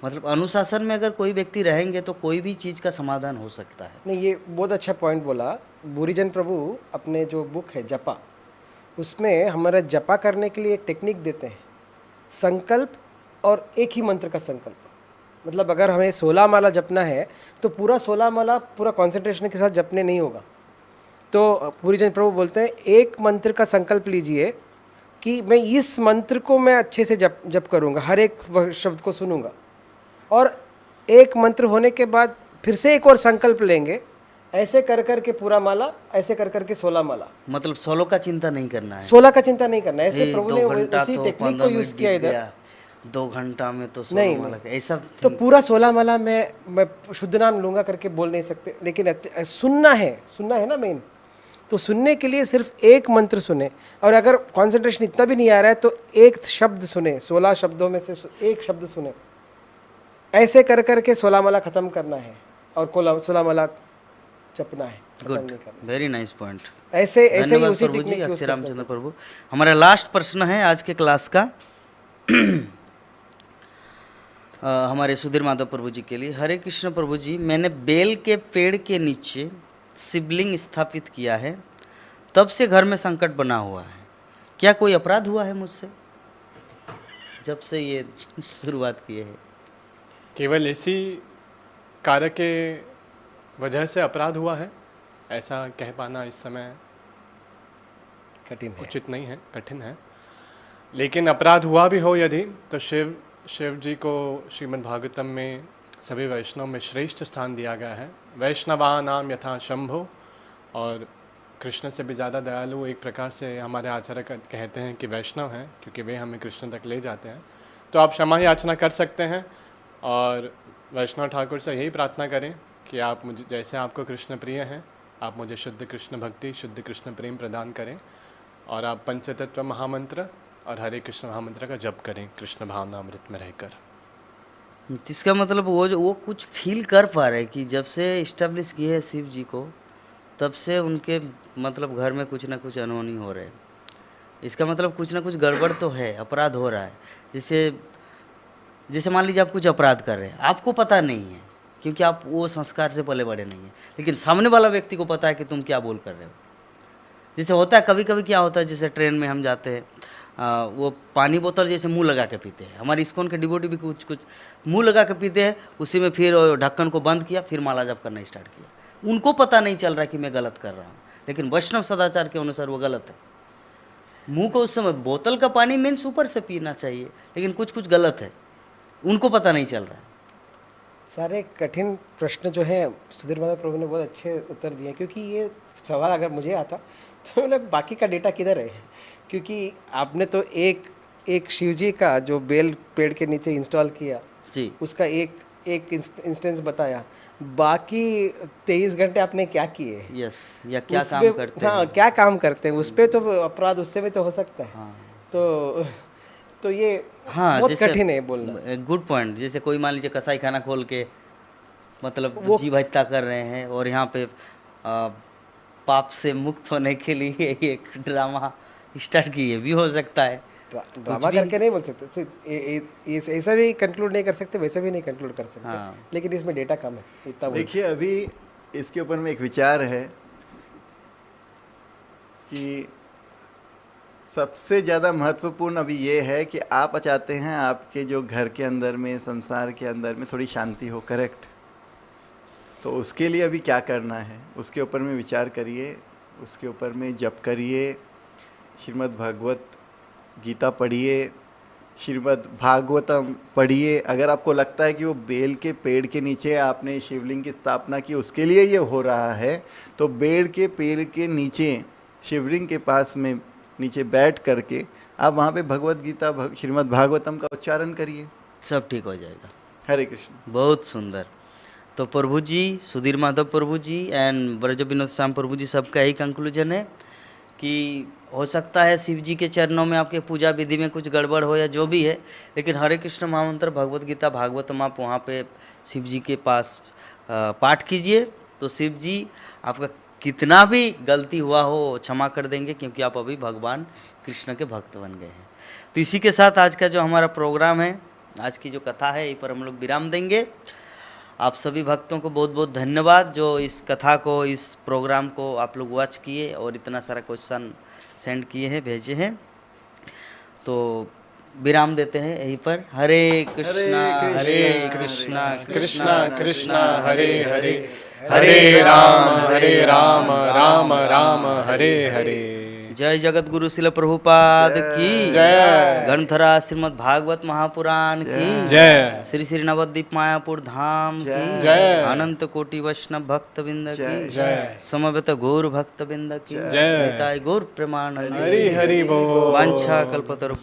मतलब अनुशासन में अगर कोई व्यक्ति रहेंगे तो कोई भी चीज़ का समाधान हो सकता है।
नहीं, ये बहुत अच्छा पॉइंट बोला बुरीजन प्रभु। अपने जो बुक है जपा, उसमें हमारा जपा करने के लिए एक टेक्निक देते हैं, संकल्प और एक ही मंत्र का संकल्प। मतलब अगर हमें 16 माला जपना है तो पूरा 16 माला पूरा कंसंट्रेशन के साथ जपने नहीं होगा। तो बुरीजन प्रभु बोलते हैं एक मंत्र का संकल्प लीजिए कि मैं इस मंत्र को मैं अच्छे से जप करूँगा, हर एक शब्द को सुनूंगा, और एक मंत्र होने के बाद फिर से एक और संकल्प लेंगे, ऐसे कर कर के पूरा माला, ऐसे कर कर के 16 माला।
मतलब 16 का चिंता नहीं करना है,
16 का चिंता नहीं करना है। ऐसे प्रभु ने उसी
तो
टेक्निक को यूज किया इधर।
2 घंटा में तो 16 माला का ऐसा
तो पूरा 16 माला मैं शुद्ध नाम लूंगा करके बोल नहीं सकते, लेकिन सुनना है ना मेन। तो सुनने के लिए सिर्फ एक मंत्र सुने, और अगर कंसंट्रेशन इतना भी नहीं आ रहा है तो एक शब्द सुने, 16 शब्दों में से एक शब्द सुने, ऐसे कर कर के 16 माला खत्म करना है और 16 माला जपना है।
Good, very nice point.
ऐसे ही उसी
प्रभु जी,
टेक्निक
अक्षराम चंद्र प्रभु। हमारा लास्ट प्रश्न है आज के क्लास का हमारे सुधीर माधव प्रभु जी के लिए। हरे कृष्ण प्रभु जी, मैंने बेल के पेड़ के नीचे शिवलिंग स्थापित किया है, तब से घर में संकट बना हुआ है। क्या कोई अपराध हुआ है मुझसे जब से ये शुरुआत की है?
केवल इसी कार्य के वजह से अपराध हुआ है, ऐसा कह पाना इस समय
कठिन है,
उचित नहीं है, कठिन है। लेकिन अपराध हुआ भी हो यदि, तो शिव जी को श्रीमद् भागवतम में सभी वैष्णव में श्रेष्ठ स्थान दिया गया है। वैष्णवा नाम यथा शंभो, और कृष्ण से भी ज़्यादा दयालु एक प्रकार से हमारे आचार्य कहते हैं कि वैष्णव हैं, क्योंकि वे हमें कृष्ण तक ले जाते हैं। तो आप क्षमा याचना कर सकते हैं और वैष्णव ठाकुर से यही प्रार्थना करें कि आप मुझे, जैसे आपको कृष्ण प्रिय हैं, आप मुझे शुद्ध कृष्ण भक्ति, शुद्ध कृष्ण प्रेम प्रदान करें, और आप पंचतत्व महामंत्र और हरे कृष्ण महामंत्र का जप करें कृष्ण भावनामृत में रहकर।
इसका मतलब वो कुछ फील कर पा रहे कि जब से इस्टेब्लिश किए है शिव जी को, तब से उनके मतलब घर में कुछ ना कुछ अनहोनी हो रहे हैं। इसका मतलब कुछ ना कुछ गड़बड़ तो है, अपराध हो रहा है। जैसे मान लीजिए आप कुछ अपराध कर रहे हैं, आपको पता नहीं है क्योंकि आप वो संस्कार से पले बड़े नहीं हैं, लेकिन सामने वाला व्यक्ति को पता है कि तुम क्या बोल कर रहे हो। जैसे होता है कभी कभी, क्या होता है, जैसे ट्रेन में हम जाते हैं, वो पानी बोतल जैसे मुंह लगा के पीते हैं। हमारी इस्कॉन के डिवोटी भी कुछ मुंह लगा के पीते हैं, उसी में फिर ढक्कन को बंद किया, फिर माला जप करना स्टार्ट किया। उनको पता नहीं चल रहा कि मैं गलत कर रहा हूँ, लेकिन वैष्णव सदाचार के अनुसार वो गलत है। मुंह को उस समय बोतल का पानी मीन्स ऊपर से पीना चाहिए, लेकिन कुछ गलत है, उनको पता नहीं चल रहा है।
सारे कठिन प्रश्न जो है सुधीर माधव प्रभु ने बहुत अच्छे उत्तर दिए, क्योंकि ये सवाल अगर मुझे आता तो मतलब बाकी का डेटा किधर है, क्योंकि आपने तो एक शिव जी का जो बेल पेड़ के नीचे इंस्टॉल किया
जी,
उसका एक इंस्टेंस बताया, बाकी 23 घंटे आपने क्या किए?
यस, या क्या काम करते हैं?
हाँ, क्या काम करते हैं उस पर, तो अपराध उससे भी तो हो सकता है।
हाँ।
तो ये
हाँ,
बहुत कठिन है बोलना।
Good point. जैसे कोई मान लीजिए कसाई खाना खोल के मतलब जीव हत्या कर रहे हैं, और यहाँ पे पाप से मुक्त होने के लिए एक ड्रामा स्टार्ट किए, भी हो सकता है।
ड्रामा करके नहीं बोल सकते, ऐसा भी कंक्लूड नहीं कर सकते, वैसा भी नहीं कंक्लूड कर सकते।
हाँ।
लेकिन इसमें डेटा कम है, इतना
देखिए अभी इसके ऊपर में एक विचार है कि सबसे ज़्यादा महत्वपूर्ण अभी ये है कि आप चाहते हैं आपके जो घर के अंदर में, संसार के अंदर में थोड़ी शांति हो, करेक्ट? तो उसके लिए अभी क्या करना है उसके ऊपर में विचार करिए, उसके ऊपर में जप करिए, श्रीमद् भागवत गीता पढ़िए, श्रीमद् भागवतम पढ़िए। अगर आपको लगता है कि वो बेल के पेड़ के नीचे आपने शिवलिंग की स्थापना की, उसके लिए ये हो रहा है, तो बेल के पेड़ के नीचे शिवलिंग के पास में नीचे बैठ करके आप वहाँ पे भगवत गीता श्रीमद् भागवतम का उच्चारण करिए,
सब ठीक हो जाएगा।
हरे कृष्ण।
बहुत सुंदर। तो प्रभु जी, सुधीर माधव प्रभु जी एंड ब्रज विनोद श्याम प्रभु जी, सबका यही कंक्लूजन है कि हो सकता है शिव जी के चरणों में आपके पूजा विधि में कुछ गड़बड़ हो या जो भी है, लेकिन हरे कृष्ण महामंत्र भगवत गीता भागवतम आप वहाँ पे शिव जी के पास पाठ कीजिए, तो शिव जी आपका कितना भी गलती हुआ हो क्षमा कर देंगे, क्योंकि आप अभी भगवान कृष्ण के भक्त बन गए हैं। तो इसी के साथ आज का जो हमारा प्रोग्राम है, आज की जो कथा है, यहीं पर हम लोग विराम देंगे। आप सभी भक्तों को बहुत बहुत धन्यवाद जो इस कथा को, इस प्रोग्राम को आप लोग वॉच किए और इतना सारा क्वेश्चन सेंड किए हैं, भेजे हैं। तो विराम देते हैं यहीं पर। हरे कृष्णा
कृष्णा कृष्णा हरे हरे, हरे राम राम राम हरे हरे।
जय जगत गुरु शिल प्रभुपाद की
जय।
ग्रंथरा श्रीमद् भागवत महापुराण की
जय।
श्री श्री नवद्वीप मायापुर धाम की
जय।
अनंत कोटि वैष्णव भक्त बिंद की
जय।
समवेत गौर भक्त बिंद की
जय।
निताय गौर प्रेमानंद।
हरि हरि बोल।
वांछा कल्पतरु